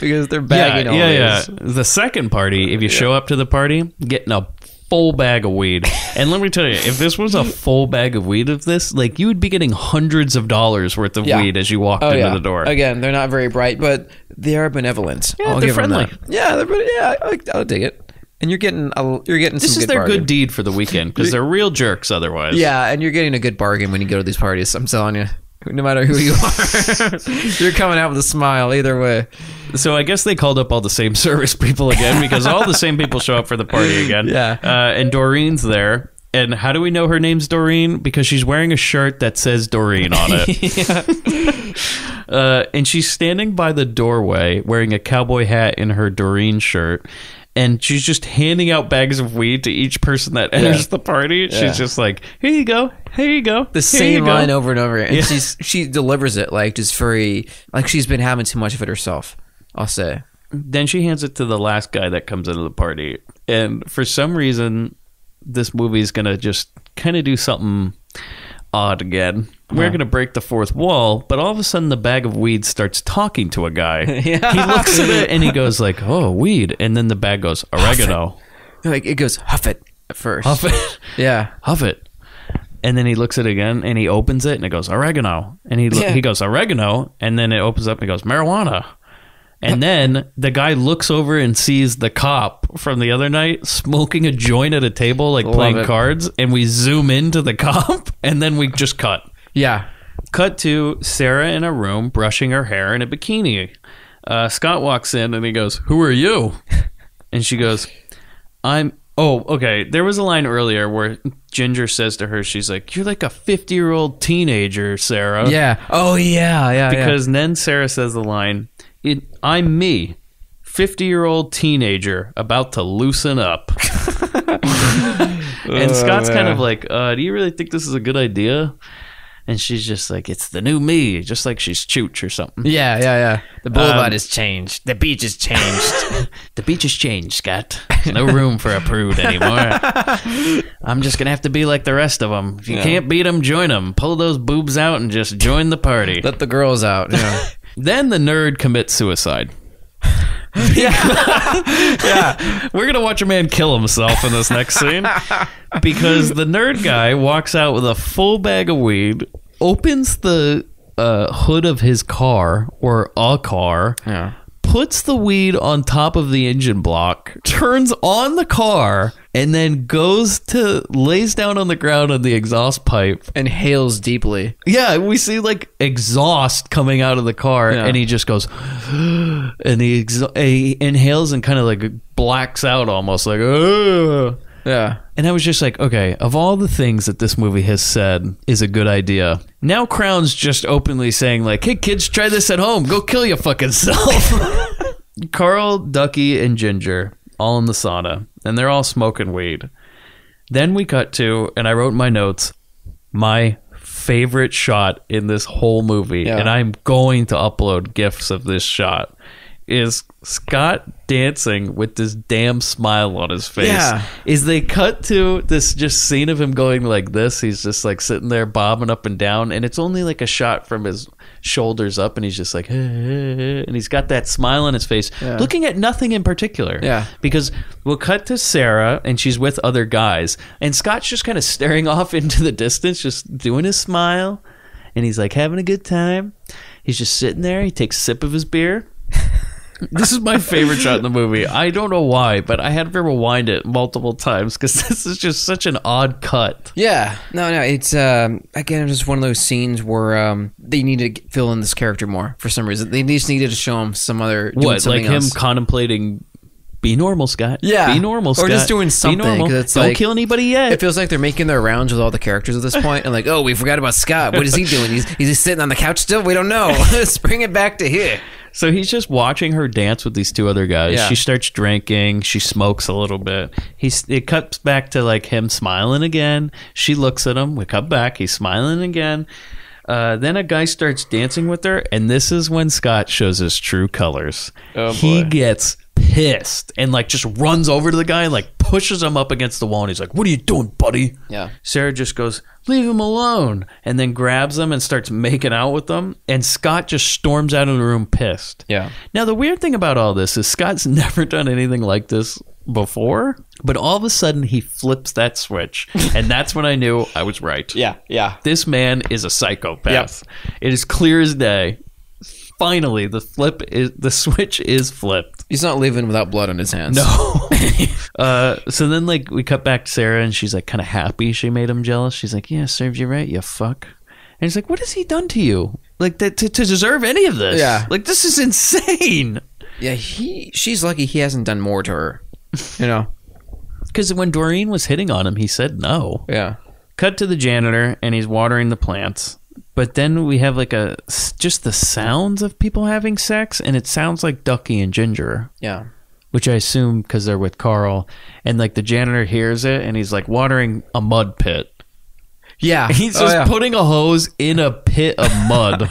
Because they're bagging all these. The second party, if you show up to the party, getting a full bag of weed. And let me tell you, if this was a full bag of weed of this, like, you would be getting hundreds of dollars worth of weed as you walked into the door. Again, they're not very bright, but they are benevolent. Yeah, I'll they're give them friendly. that. Yeah, I'll dig it. And you're getting This some is good their bargain. good deed for the weekend because they're real jerks otherwise. Yeah, and you're getting a good bargain when you go to these parties. I'm telling you. No matter who you are, you're coming out with a smile either way. So I guess they called up all the same service people again because all the same people show up for the party again. Yeah. And Doreen's there. And how do we know her name's Doreen? Because she's wearing a shirt that says Doreen on it. And she's standing by the doorway wearing a cowboy hat in her Doreen shirt. And she's just handing out bags of weed to each person that enters the party. Yeah. She's just like, here you go. Here you go. The same line over and over. And she delivers it like just very, like she's been having too much of it herself, I'll say. Then she hands it to the last guy that comes into the party. And for some reason, this movie is going to just kind of do something odd again. We're going to break the fourth wall, but all of a sudden the bag of weed starts talking to a guy. He looks at it and he goes like, oh, weed. And then the bag goes, oregano. Like it goes, huff it at first. Huff it. Yeah. Huff it. And then he looks at it again and he opens it and it goes, oregano. And he goes, oregano. And then it opens up and it goes, marijuana. And then the guy looks over and sees the cop from the other night smoking a joint at a table, like playing cards. And we zoom into the cop and then we just cut. Yeah. Cut to Sarah in a room brushing her hair in a bikini. Scott walks in and he goes, who are you? And she goes, oh, okay. There was a line earlier where Ginger says to her, she's like, you're like a 50-year-old teenager, Sarah. Yeah. Oh, yeah. Because then Sarah says the line, I'm me, 50-year-old teenager about to loosen up. And Scott's kind of like, do you really think this is a good idea? And she's just like, it's the new me, just like she's Chooch or something. Yeah. The boulevard has changed. The beach has changed. The beach has changed, Scott. There's no room for a prude anymore. I'm just going to have to be like the rest of them. If you can't beat them, join them. Pull those boobs out and just join the party. Let the girls out. Yeah. Then the nerd commits suicide. Yeah. We're going to watch a man kill himself in this next scene because the nerd guy walks out with a full bag of weed, opens the hood of his car or a car, puts the weed on top of the engine block, turns on the car, and then lays down on the ground on the exhaust pipe. Inhales deeply. Yeah, we see like exhaust coming out of the car, and he just goes, and he inhales and kind of like blacks out almost like, yeah. And I was just like, okay, of all the things that this movie has said is a good idea, now Crown's just openly saying like, hey kids, try this at home. Go kill your fucking self. Carl, Ducky, and Ginger all in the sauna, and they're all smoking weed. Then we cut to, and I wrote in my notes, my favorite shot in this whole movie, and I'm going to upload GIFs of this shot, is Scott dancing with this damn smile on his face. Yeah. Is they cut to this just scene of him going like this. He's just like sitting there bobbing up and down, and it's only like a shot from his shoulders up, and he's just like, and he's got that smile on his face, looking at nothing in particular. Yeah. Because we'll cut to Sarah, and she's with other guys, and Scott's just kind of staring off into the distance, just doing his smile, and he's like having a good time. He's just sitting there. He takes a sip of his beer. This is my favorite shot in the movie. I don't know why, but I had to rewind it multiple times because this is just such an odd cut. Yeah. No, it's, again, just one of those scenes where they need to fill in this character more for some reason. They just needed to show him some other... What, like him contemplating... Be normal, Scott. Yeah. Be normal, Scott. Or just doing something. Be normal. It's Don't like, kill anybody yet. It feels like they're making their rounds with all the characters at this point, and like, oh, we forgot about Scott. What is he doing? He's just sitting on the couch still? We don't know. Let's bring it back to here. So he's just watching her dance with these two other guys. Yeah. She starts drinking. She smokes a little bit. It cuts back to like him smiling again. She looks at him. We cut back. He's smiling again. Then a guy starts dancing with her, and this is when Scott shows his true colors. Oh, boy. He gets pissed and like just runs over to the guy and like pushes him up against the wall, and he's like, what are you doing, buddy? Yeah. Sarah just goes, leave him alone, and then grabs him and starts making out with them, and Scott just storms out of the room pissed. Yeah. Now the weird thing about all this is Scott's never done anything like this before, but all of a sudden he flips that switch, and that's when I knew I was right. Yeah. This man is a psychopath. It is clear as day. finally, the switch is flipped. He's not leaving without blood on his hands. No. So then, like, we cut back to Sarah, and she's like kind of happy she made him jealous. She's like, "Yeah, served you right, you fuck." And he's like, "What has he done to you? Like that to deserve any of this? Yeah. Like this is insane." Yeah, she's lucky he hasn't done more to her. You know, because when Doreen was hitting on him, he said no. Yeah. Cut to the janitor, and he's watering the plants. But then we have like just the sounds of people having sex, and it sounds like Ducky and Ginger. Yeah. Which I assume because they're with Carl, and like the janitor hears it, and he's like watering a mud pit. Yeah. He's just putting a hose in a pit of mud.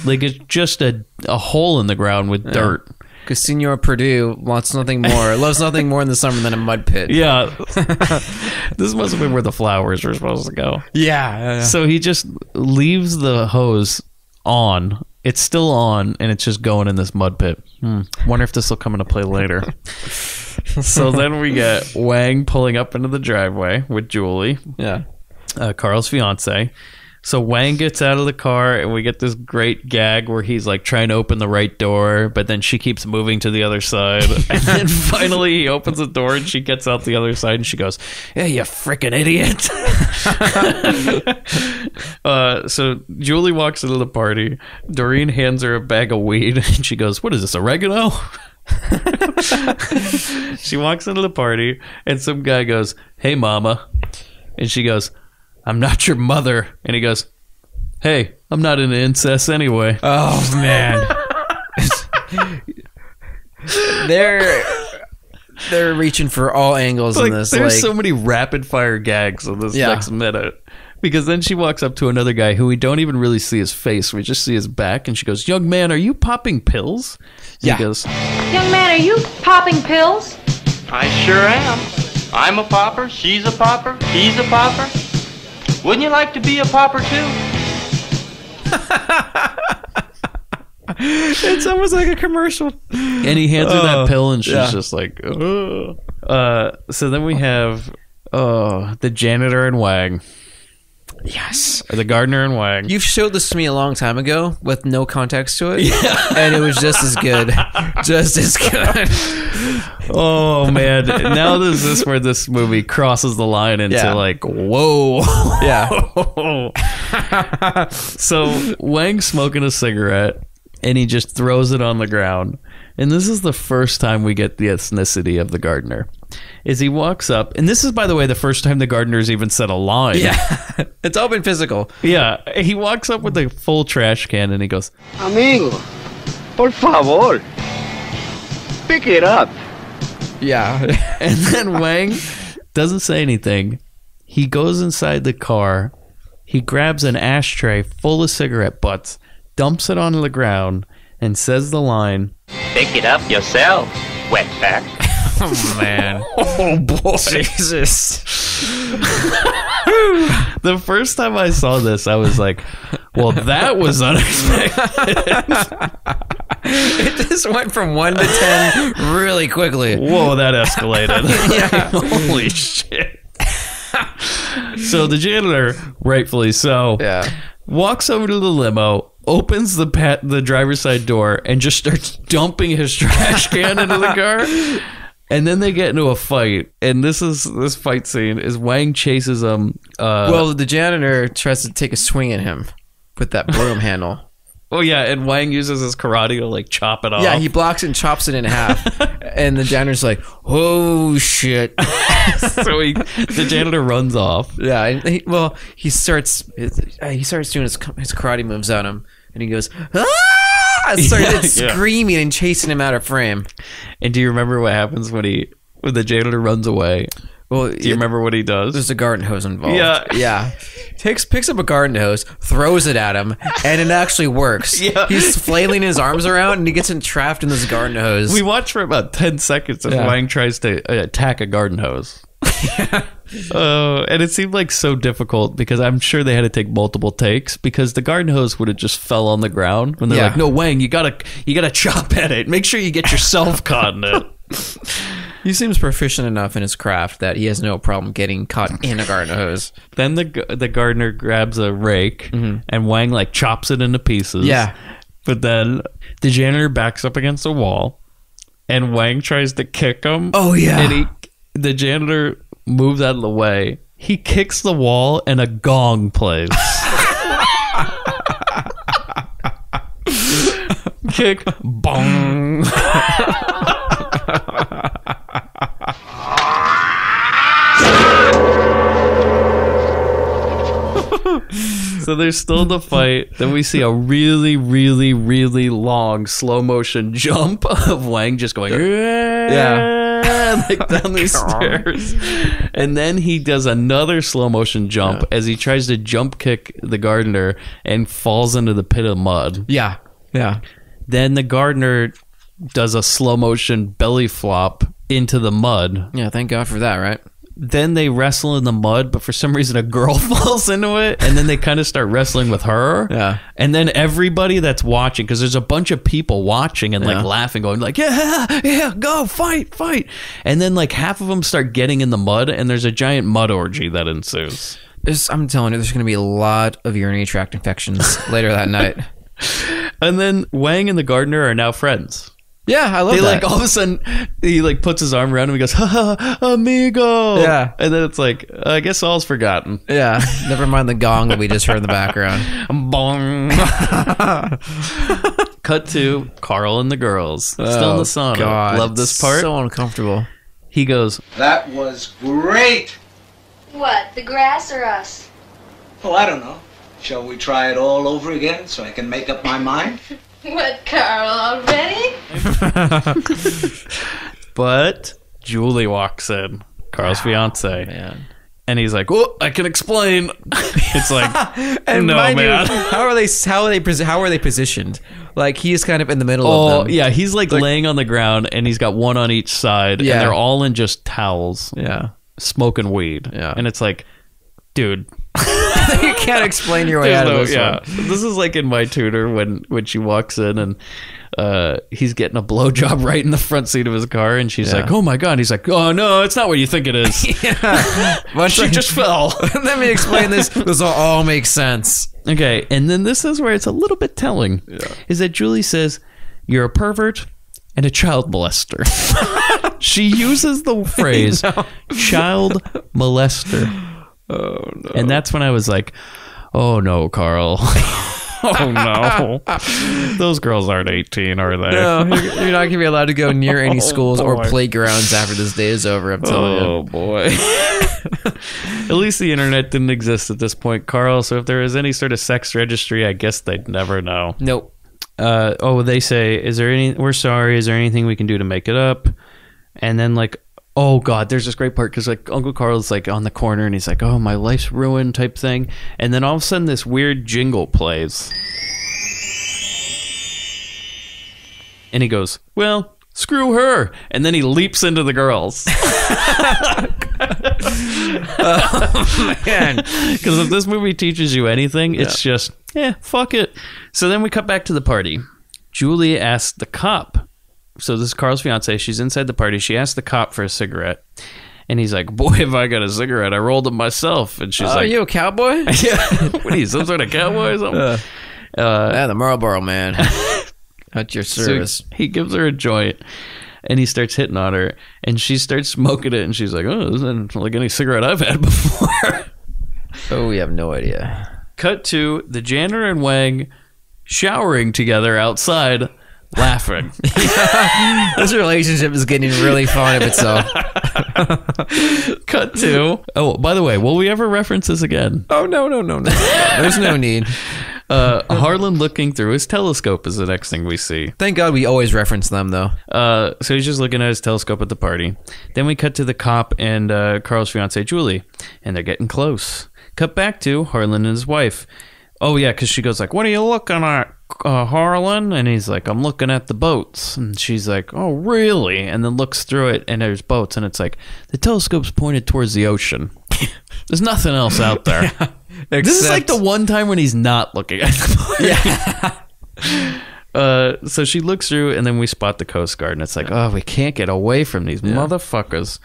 Like it's just a hole in the ground with dirt. Because Senor Purdue loves nothing more in the summer than a mud pit. Yeah. This must have been where the flowers were supposed to go. Yeah. So he just leaves the hose on. It's still on, and it's just going in this mud pit. Wonder if this will come into play later. So then we get Wang pulling up into the driveway with Julie. Yeah. Carl's fiance. So Wang gets out of the car, and we get this great gag where he's like trying to open the right door, but then she keeps moving to the other side. And then finally he opens the door, and she gets out the other side, and she goes, "Yeah, you freaking idiot." So Julie walks into the party. Doreen hands her a bag of weed, and she goes, "What is this, oregano?" She walks into the party, and some guy goes, "Hey, mama." And she goes, "I'm not your mother." And he goes, "Hey, I'm not into incest anyway." Oh, man. They're reaching for all angles in this. There's so many rapid fire gags in this next minute. Because then she walks up to another guy who we don't even really see his face. We just see his back. And she goes, "Young man, are you popping pills?" Yeah. He goes, Young man, are you popping pills? I sure am. I'm a popper, she's a popper, he's a popper. Wouldn't you like to be a popper too? It's almost like a commercial. and he hands her that pill, and she's just like, "Ugh." So then we have the janitor and Wang. Yes. Or the gardener and Wang. You've showed this to me a long time ago with no context to it. Yeah. And it was just as good. Just as good. Oh, man. Now this is where this movie crosses the line into like, whoa. Yeah. So Wang's smoking a cigarette, and he just throws it on the ground. And this is the first time we get the ethnicity of the gardener. Is he walks up, and this is, by the way, the first time the gardener's even said a line. Yeah. It's all been physical. Yeah. He walks up with a full trash can, and he goes, "Amigo, por favor, pick it up." Yeah. And then Wang doesn't say anything. He goes inside the car. He grabs an ashtray full of cigarette butts, dumps it onto the ground, and says the line, Pick it up yourself, wetback. Oh, man. Oh, boy. Jesus. The first time I saw this, I was like, well, that was unexpected. It just went from 1 to 10 really quickly. Whoa, that escalated. Holy shit. So the janitor, rightfully so, walks over to the limo, opens the driver's side door, and just starts dumping his trash can into the car. And then they get into a fight, and this fight scene is Wang chases him. Well, the janitor tries to take a swing at him with that broom handle. Oh yeah, and Wang uses his karate to like chop it off. Yeah, he blocks it and chops it in half, and the janitor's like, "Oh shit!" So the janitor runs off. Yeah, and he starts doing his karate moves on him, and he goes, "Ah!" Started screaming and chasing him out of frame. And do you remember what happens when the janitor runs away? Well, do you remember what he does? There's a garden hose involved. Yeah. Picks up a garden hose, throws it at him, and it actually works. Yeah. He's flailing his arms around, and he gets entrapped in this garden hose. We watch for about 10 seconds as Wang tries to attack a garden hose. And it seemed like so difficult because I'm sure they had to take multiple takes because the garden hose would have just fell on the ground when they're like, "No, Wang, you gotta chop at it. Make sure you get yourself caught in it." He seems proficient enough in his craft that he has no problem getting caught in a garden hose. Then the gardener grabs a rake and Wang like chops it into pieces. Yeah. But then the janitor backs up against the wall, and Wang tries to kick him. Oh, yeah. And the janitor moves out of the way. He kicks the wall, and a gong plays. Kick, bong. So there's still the fight. Then we see a really, really, really long slow motion jump of Wang just going, like down these stairs. And then he does another slow motion jump as he tries to jump kick the gardener and falls into the pit of mud. Yeah. Then the gardener does a slow motion belly flop into the mud. Yeah, thank God for that, right? Then they wrestle in the mud, but for some reason a girl falls into it, and then they kind of start wrestling with her. Yeah. And then everybody that's watching, because there's a bunch of people watching and like laughing, going like, yeah, go, fight. And then like half of them start getting in the mud, and there's a giant mud orgy that ensues. I'm telling you, there's going to be a lot of urinary tract infections later that night. And then Wang and the gardener are now friends. Yeah, I love that. Like all of a sudden he like puts his arm around him and goes, ha, amigo. Yeah. And then it's like, I guess all's forgotten. Yeah. Never mind the gong that we just heard in the background. Bong. Cut to Carl and the girls. Still in the sauna. God, Love this part. So uncomfortable. He goes, That was great. What, the grass or us? Oh, I don't know. Shall we try it all over again so I can make up my mind? What, Carl, already? but Julie walks in, Carl's fiance. Man. And he's like, "Oh, I can explain." It's like, and no, man. You, how are they positioned? Like he's kind of in the middle of them. Yeah, he's like laying on the ground, and he's got one on each side, Yeah. and they're all in just towels, Yeah. smoking weed. Yeah. And it's like, dude, you can't explain your way out of this one. This is like in My Tutor when she walks in and he's getting a blowjob right in the front seat of his car, and she's like, "Oh my god!" And he's like, "Oh no, it's not what you think it is." She just fell. Let me explain this. This all makes sense. Okay, and then this is where it's a little bit telling. Is that Julie says, "You're a pervert and a child molester." She uses the phrase "child molester." Oh no! And that's when I was like, "Oh no, Carl." Oh no, those girls aren't 18, are they? No, you're not gonna be allowed to go near any schools or playgrounds after this day is over. I'm telling you. Oh boy. At least the internet didn't exist at this point, Carl. So if there was any sort of sex registry, I guess they'd never know. Nope. They say, we're sorry. Is there anything we can do to make it up? And then like, oh god, there's this great part because like Uncle Carl's like on the corner and he's like, "Oh, my life's ruined" type thing. And then all of a sudden this weird jingle plays. And he goes, "Well, screw her." And then he leaps into the girls. Oh, man. Because if this movie teaches you anything, it's just, fuck it. So then we cut back to the party. Julie asked the cop. So this is Carl's fiance. She's inside the party. She asked the cop for a cigarette. And he's like, "Boy, if I got a cigarette, I rolled them myself." And she's like, "Are you a cowboy?" Yeah. What are you, some sort of cowboy or something? The Marlboro man. At your service. So he gives her a joint. And he starts hitting on her. And she starts smoking it. And she's like, "Oh, this isn't like any cigarette I've had before." Oh, we have no idea. Cut to the janitor and Wang showering together outside, laughing. This relationship is getting really fond of itself. Cut to... Oh, by the way, will we ever reference this again? Oh, no. There's no need. Harlan looking through his telescope is the next thing we see. Thank God we always reference them, though. So he's just looking at his telescope at the party. Then we cut to the cop and Carl's fiancée, Julie, and they're getting close. Cut back to Harlan and his wife. Oh, yeah, because she goes like, "What are you looking at, Harlan?" And he's like, "I'm looking at the boats." And she's like, "Oh, really?" And then looks through it, and there's boats, and it's like, the telescope's pointed towards the ocean. There's nothing else out there. This is like the one time when he's not looking at the boat. So she looks through, and then we spot the Coast Guard, and it's like, oh, we can't get away from these motherfuckers.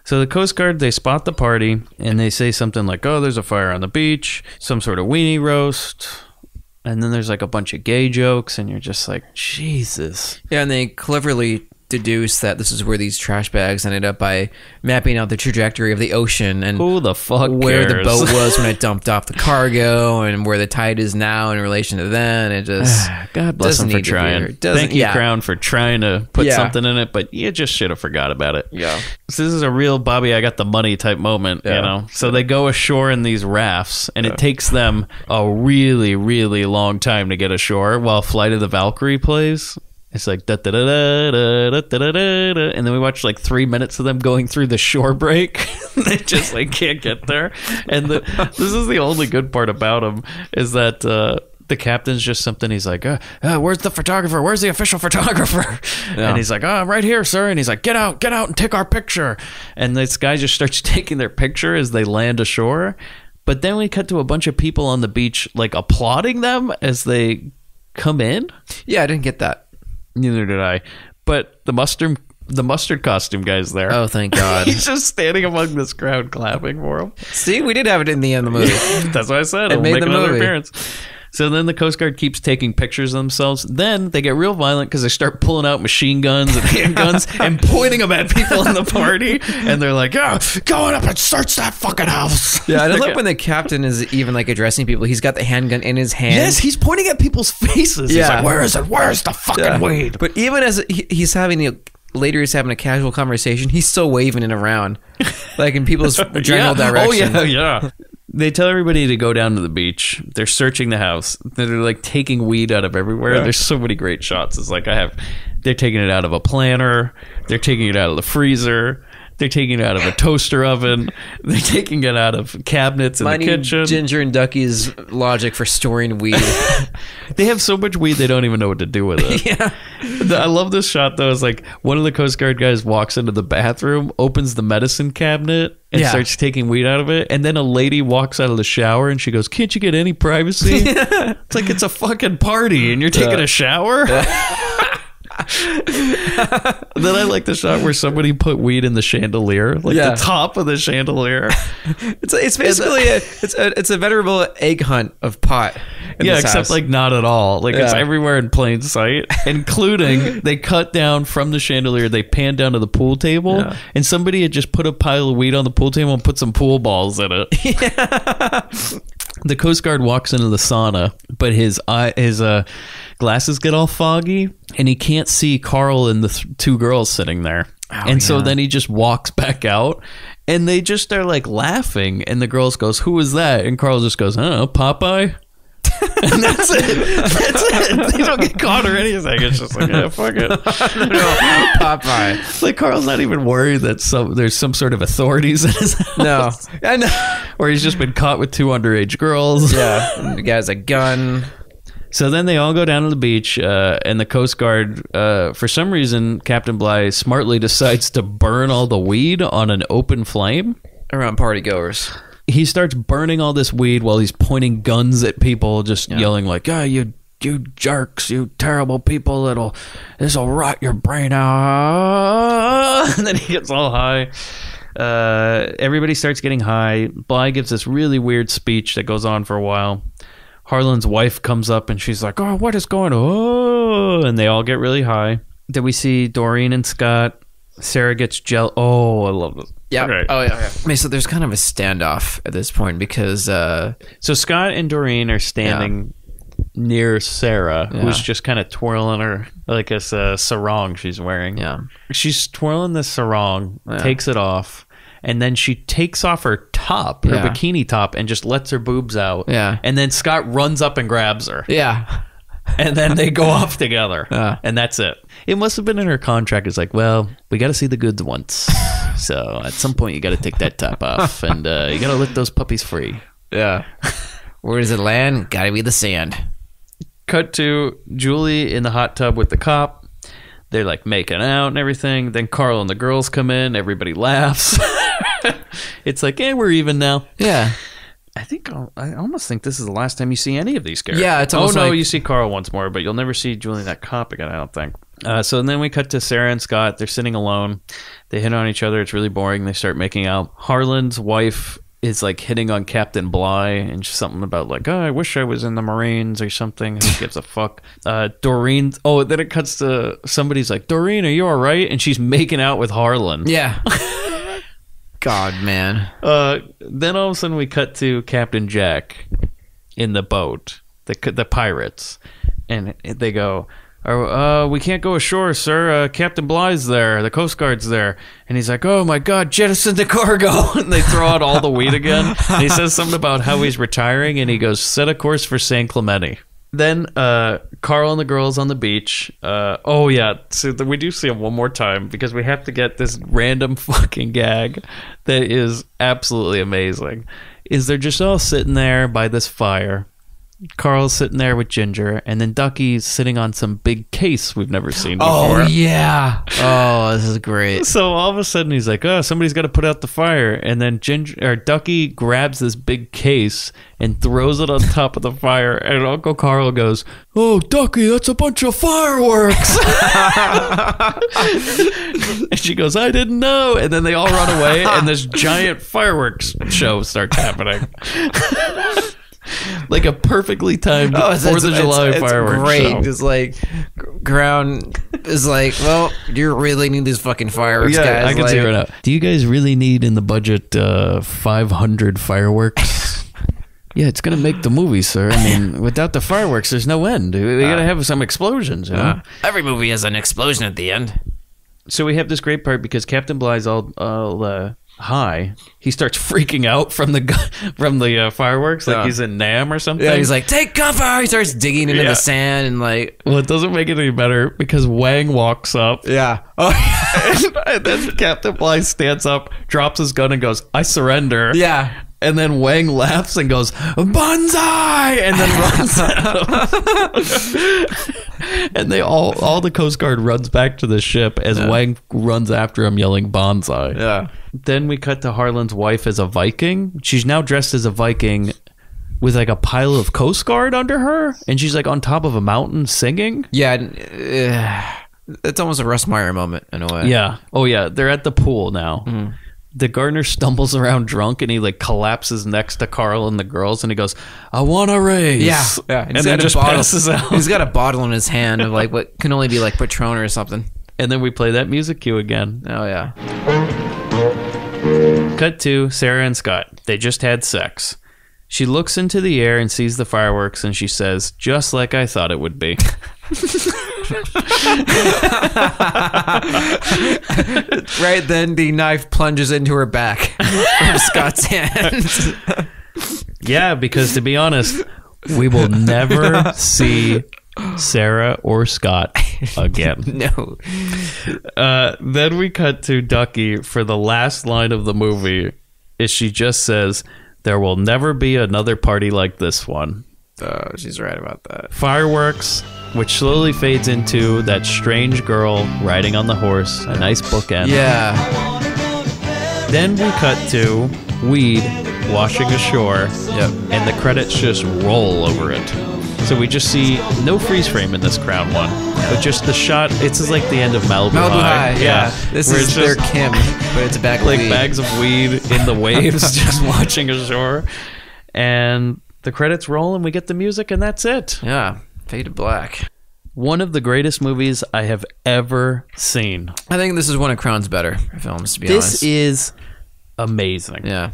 So the Coast Guard, they spot the party, and they say something like, "Oh, there's a fire on the beach, some sort of weenie roast." And then there's like a bunch of gay jokes, and you're just like, Jesus. Yeah, and they cleverly deduce that this is where these trash bags ended up by mapping out the trajectory of the ocean and who the fuck where cares? the boat was when it dumped off the cargo and where the tide is now in relation to then. It just God bless him for trying. Thank you, Crown, for trying to put something in it, but you just should have forgot about it. Yeah. So this is a real Bobby, I got the money type moment, you know? So they go ashore in these rafts, and it takes them a really, really long time to get ashore while Flight of the Valkyrie plays. It's like da da da da da da da da, and then we watch like 3 minutes of them going through the shore break. They just like can't get there, and this is the only good part about him is that the captain's just something. He's like, "Where's the photographer? Where's the official photographer?" Yeah. And he's like, "I'm right here, sir." And he's like, get out and take our picture." And this guy just starts taking their picture as they land ashore. But then we cut to a bunch of people on the beach like applauding them as they come in. Yeah, I didn't get that. Neither did I. But the mustard costume guy's there. Oh, thank God. He's just standing among this crowd clapping for him. See, we did have it in the end of the movie. That's what I said. It'll make another appearance. So then the Coast Guard keeps taking pictures of themselves. Then they get real violent because they start pulling out machine guns and handguns and pointing them at people in the party. And they're like, go on up and search that fucking house. Yeah, I love when the captain is even like addressing people. He's got the handgun in his hand. Yes, he's pointing at people's faces. Yeah. He's like, where is it? Where's the fucking weed? But even as he's having later he's having a casual conversation, he's still waving it around. Like in people's general direction. Oh, yeah. They tell everybody to go down to the beach. They're searching the house. They're like taking weed out of everywhere. Yeah. There's so many great shots. It's like they're taking it out of a planter. They're taking it out of the freezer. They're taking it out of a toaster oven. They're taking it out of cabinets in the kitchen. Ginger and Ducky's logic for storing weed. They have so much weed they don't even know what to do with it. Yeah. I love this shot though. It's like one of the Coast Guard guys walks into the bathroom, opens the medicine cabinet, and starts taking weed out of it. And then a lady walks out of the shower and she goes, "Can't you get any privacy?" It's like it's a fucking party and you're taking a shower. Then I like the shot where somebody put weed in the chandelier, like the top of the chandelier. It's basically it's a veritable egg hunt of pot. Yeah, except like not at all. Like it's everywhere in plain sight, including they cut down from the chandelier. They pan down to the pool table, and somebody had just put a pile of weed on the pool table and put some pool balls in it. Yeah. The Coast Guard walks into the sauna, but his glasses get all foggy, and he can't see Carl and the two girls sitting there. So then he just walks back out, and they just are like laughing, and the girls goes, "Who is that?" And Carl just goes, Popeye. And that's it. They don't get caught or anything. It's just like, yeah, fuck it. Popeye. Like Carl's not even worried that there's some sort of authorities in his house. No. I know. Or he's just been caught with 2 underage girls. Yeah. And the guy has a gun. So then they all go down to the beach, and the Coast Guard, for some reason, Captain Bligh smartly decides to burn all the weed on an open flame. Around partygoers. He starts burning all this weed while he's pointing guns at people, just yelling like, you jerks, you terrible people, this'll rot your brain out. And then he gets all high. Everybody starts getting high. Bligh gives this really weird speech that goes on for a while. Harlan's wife comes up and she's like, "Oh, what is going on?" And they all get really high. Then we see Doreen and Scott. Sarah gets jealous. Oh, I love this. Yeah. Okay. Oh, yeah. So there's kind of a standoff at this point because... So Scott and Doreen are standing near Sarah, who's just kind of twirling her, like a sarong she's wearing. Yeah. She's twirling the sarong, takes it off, and then she takes off her top, her bikini top, and just lets her boobs out. Yeah. And then Scott runs up and grabs her. Yeah. And then they go off together. And that's it. It must have been in her contract. It's like, well, we got to see the goods once. So at some point, you got to take that top off. And you got to let those puppies free. Yeah. Where does it land? Got to be the sand. Cut to Julie in the hot tub with the cop. They're like making out and everything. Then Carl and the girls come in. Everybody laughs. It's like, we're even now. Yeah. I almost think this is the last time you see any of these characters. Yeah, it's almost you see Carl once more, but you'll never see Julie and that cop again, I don't think. So then we cut to Sarah and Scott. They're sitting alone. They hit on each other. It's really boring. They start making out. Harlan's wife is like hitting on Captain Bligh and something about like, oh, I wish I was in the Marines or something. Who gives a fuck? Doreen. Oh, then it cuts to somebody's like, Doreen, are you all right? And she's making out with Harlan. Yeah. God, man. Then all of a sudden we cut to Captain Jack in the boat, the pirates, and they go, we can't go ashore, sir. Captain Bligh's there. The Coast Guard's there. And he's like, oh, my God, jettison the cargo. And they throw out all the weed again. And he says something about how he's retiring, and he goes, set a course for San Clemente. Then Carl and the girls on the beach. Oh, yeah. So we do see him one more time because we have to get this random fucking gag that is absolutely amazing. Is they're just all sitting there by this fire. Carl's sitting there with Ginger, and then Ducky's sitting on some big case we've never seen before. Oh, yeah. Oh, this is great. So all of a sudden he's like, oh, somebody's got to put out the fire. And then Ducky grabs this big case and throws it on top of the fire. And Uncle Carl goes, oh, Ducky, that's a bunch of fireworks. And she goes, I didn't know. And then they all run away, and this giant fireworks show starts happening. Like a perfectly timed 4th of July fireworks great. show. It's like ground is like, well, you really need these fucking fireworks, guys. I can like, see it right now. Do you guys really need in the budget 500 fireworks? Yeah, it's gonna make the movie, sir. I mean, without the fireworks, there's no end. We gotta have some explosions. You know? Every movie has an explosion at the end. So we have this great part because Captain Bligh's all high. He starts freaking out from the fireworks, like he's in Nam or something. Yeah, he's like, take cover. He starts digging into the sand and like. Well, it doesn't make it any better because Wang walks up. Yeah. Oh, and then Captain Bligh stands up, drops his gun, and goes, I surrender. Yeah. And then Wang laughs and goes, Banzai! And then runs at him. And they all the Coast Guard runs back to the ship as Wang runs after him yelling Banzai. Yeah. Then we cut to Harlan's wife as a Viking. She's now dressed as a Viking with like a pile of Coast Guard under her. And she's like on top of a mountain singing. Yeah. It's almost a Russ Meyer moment in a way. Yeah. Oh, yeah. They're at the pool now. Mm-hmm. The gardener stumbles around drunk and he like collapses next to Carl and the girls and he goes, I want a raise. Yeah. And then just passes out. He's got a bottle in his hand of like what can only be like Patron or something. And then we play that music cue again. Oh, yeah. Cut to Sarah and Scott. They just had sex. She looks into the air and sees the fireworks and she says, just like I thought it would be. Right then, the knife plunges into her back from Scott's hand. Yeah, because to be honest, we will never see Sarah or Scott again. No. Then we cut to Ducky for the last line of the movie. Is she just says, there will never be another party like this one. She's right about that. Fireworks, which slowly fades into that strange girl riding on the horse. A nice bookend. Yeah. Then we cut to weed washing ashore. Yep. And the credits just roll over it. So we just see no freeze frame in this Crown one, but just the shot. It's just like the end of Malibu High. Yeah. This is their Kim, but it's a bag of like weed. bags of weed in the waves, just watching ashore. And the credits roll and we get the music and that's it. Yeah. Fade to black. One of the greatest movies I have ever seen. I think this is one of Crown's better films, to be honest. This is amazing. Yeah.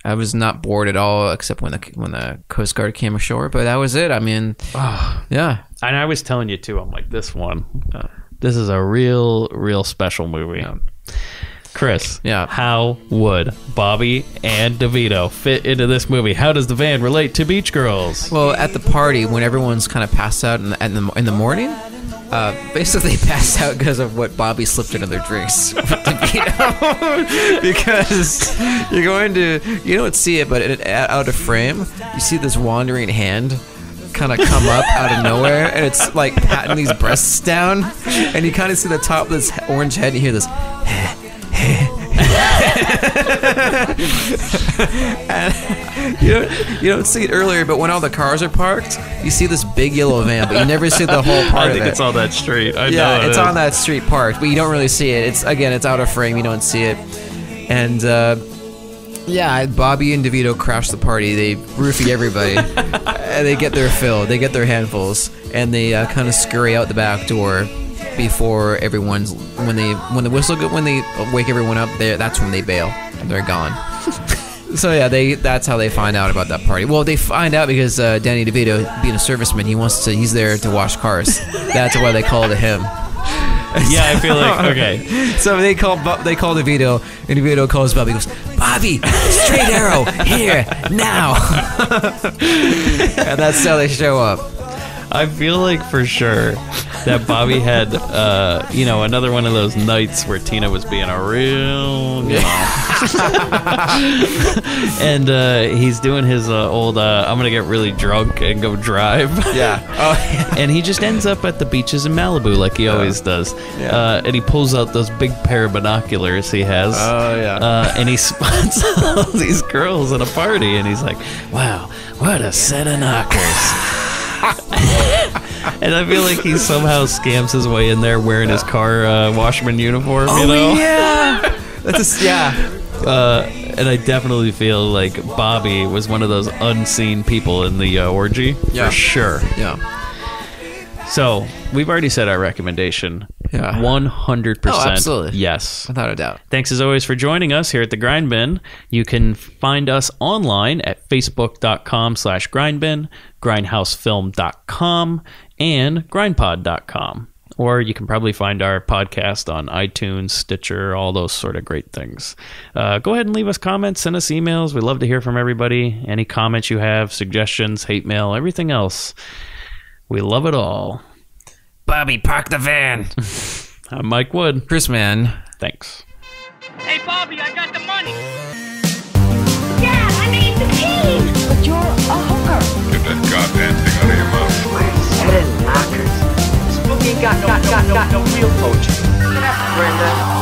I was not bored at all, except when the Coast Guard came ashore. But that was it. I mean, yeah. And I was telling you too. I'm like, this one, this is a real special movie. Yeah. Chris, how would Bobby and DeVito fit into this movie? How does the van relate to Beach Girls? Well, at the party, when everyone's kind of passed out in the morning. Basically, they passed out because of what Bobby slipped into their drinks. Because you're going to, you don't see it, but out of frame, you see this wandering hand kind of come up out of nowhere, and it's like patting these breasts down, and you kind of see the top of this orange head, and you hear this. And you don't see it earlier, but when all the cars are parked, you see this big yellow van, but you never see the whole part of it. I think it's on that street. Yeah, it's on that street parked, but you don't really see it. It's out of frame. You don't see it. And Yeah, Bobby and DeVito crash the party. They roofie everybody. And they get their fill. They get their handfuls, and they kind of scurry out the back door before everyone's when they wake everyone up. That's when they bail. They're gone. So yeah, that's how they find out about that party. Well, they find out because Danny DeVito, being a serviceman, he's there to wash cars. That's why they call to him. Yeah, I feel like okay. So they call DeVito, and DeVito calls Bobby. He goes, Bobby, straight arrow here now. And that's how they show up. I feel like for sure that Bobby had, another one of those nights where Tina was being a real, and he's doing his old, I'm going to get really drunk and go drive. Yeah. Oh, yeah. And he just ends up at the beaches in Malibu like he always does. Yeah. And he pulls out those big pair of binoculars he has. Oh, yeah. And he spots all these girls at a party, and he's like, wow, what a set of knockers. And I feel like he somehow scams his way in there wearing his car washerman uniform, you know? Yeah. And I definitely feel like Bobby was one of those unseen people in the orgy, for sure. Yeah. So, we've already said our recommendation. Yeah. 100%. Oh, absolutely. Yes. Without a doubt. Thanks as always for joining us here at the Grindbin. You can find us online at facebook.com/grindbin, grindhousefilm.com, and grindpod.com. Or you can probably find our podcast on iTunes, Stitcher, all those sort of great things. Go ahead and leave us comments, send us emails. We love to hear from everybody. Any comments you have, suggestions, hate mail, everything else. We love it all. Bobby, park the van. I'm Mike Wood. Chris Mann. Thanks. Hey, Bobby, I got the money. Dad, I made the team. But you're a hooker. Get that goddamn thing out of your mouth. Set in knockers. Spooky got no real poetry. Brenda.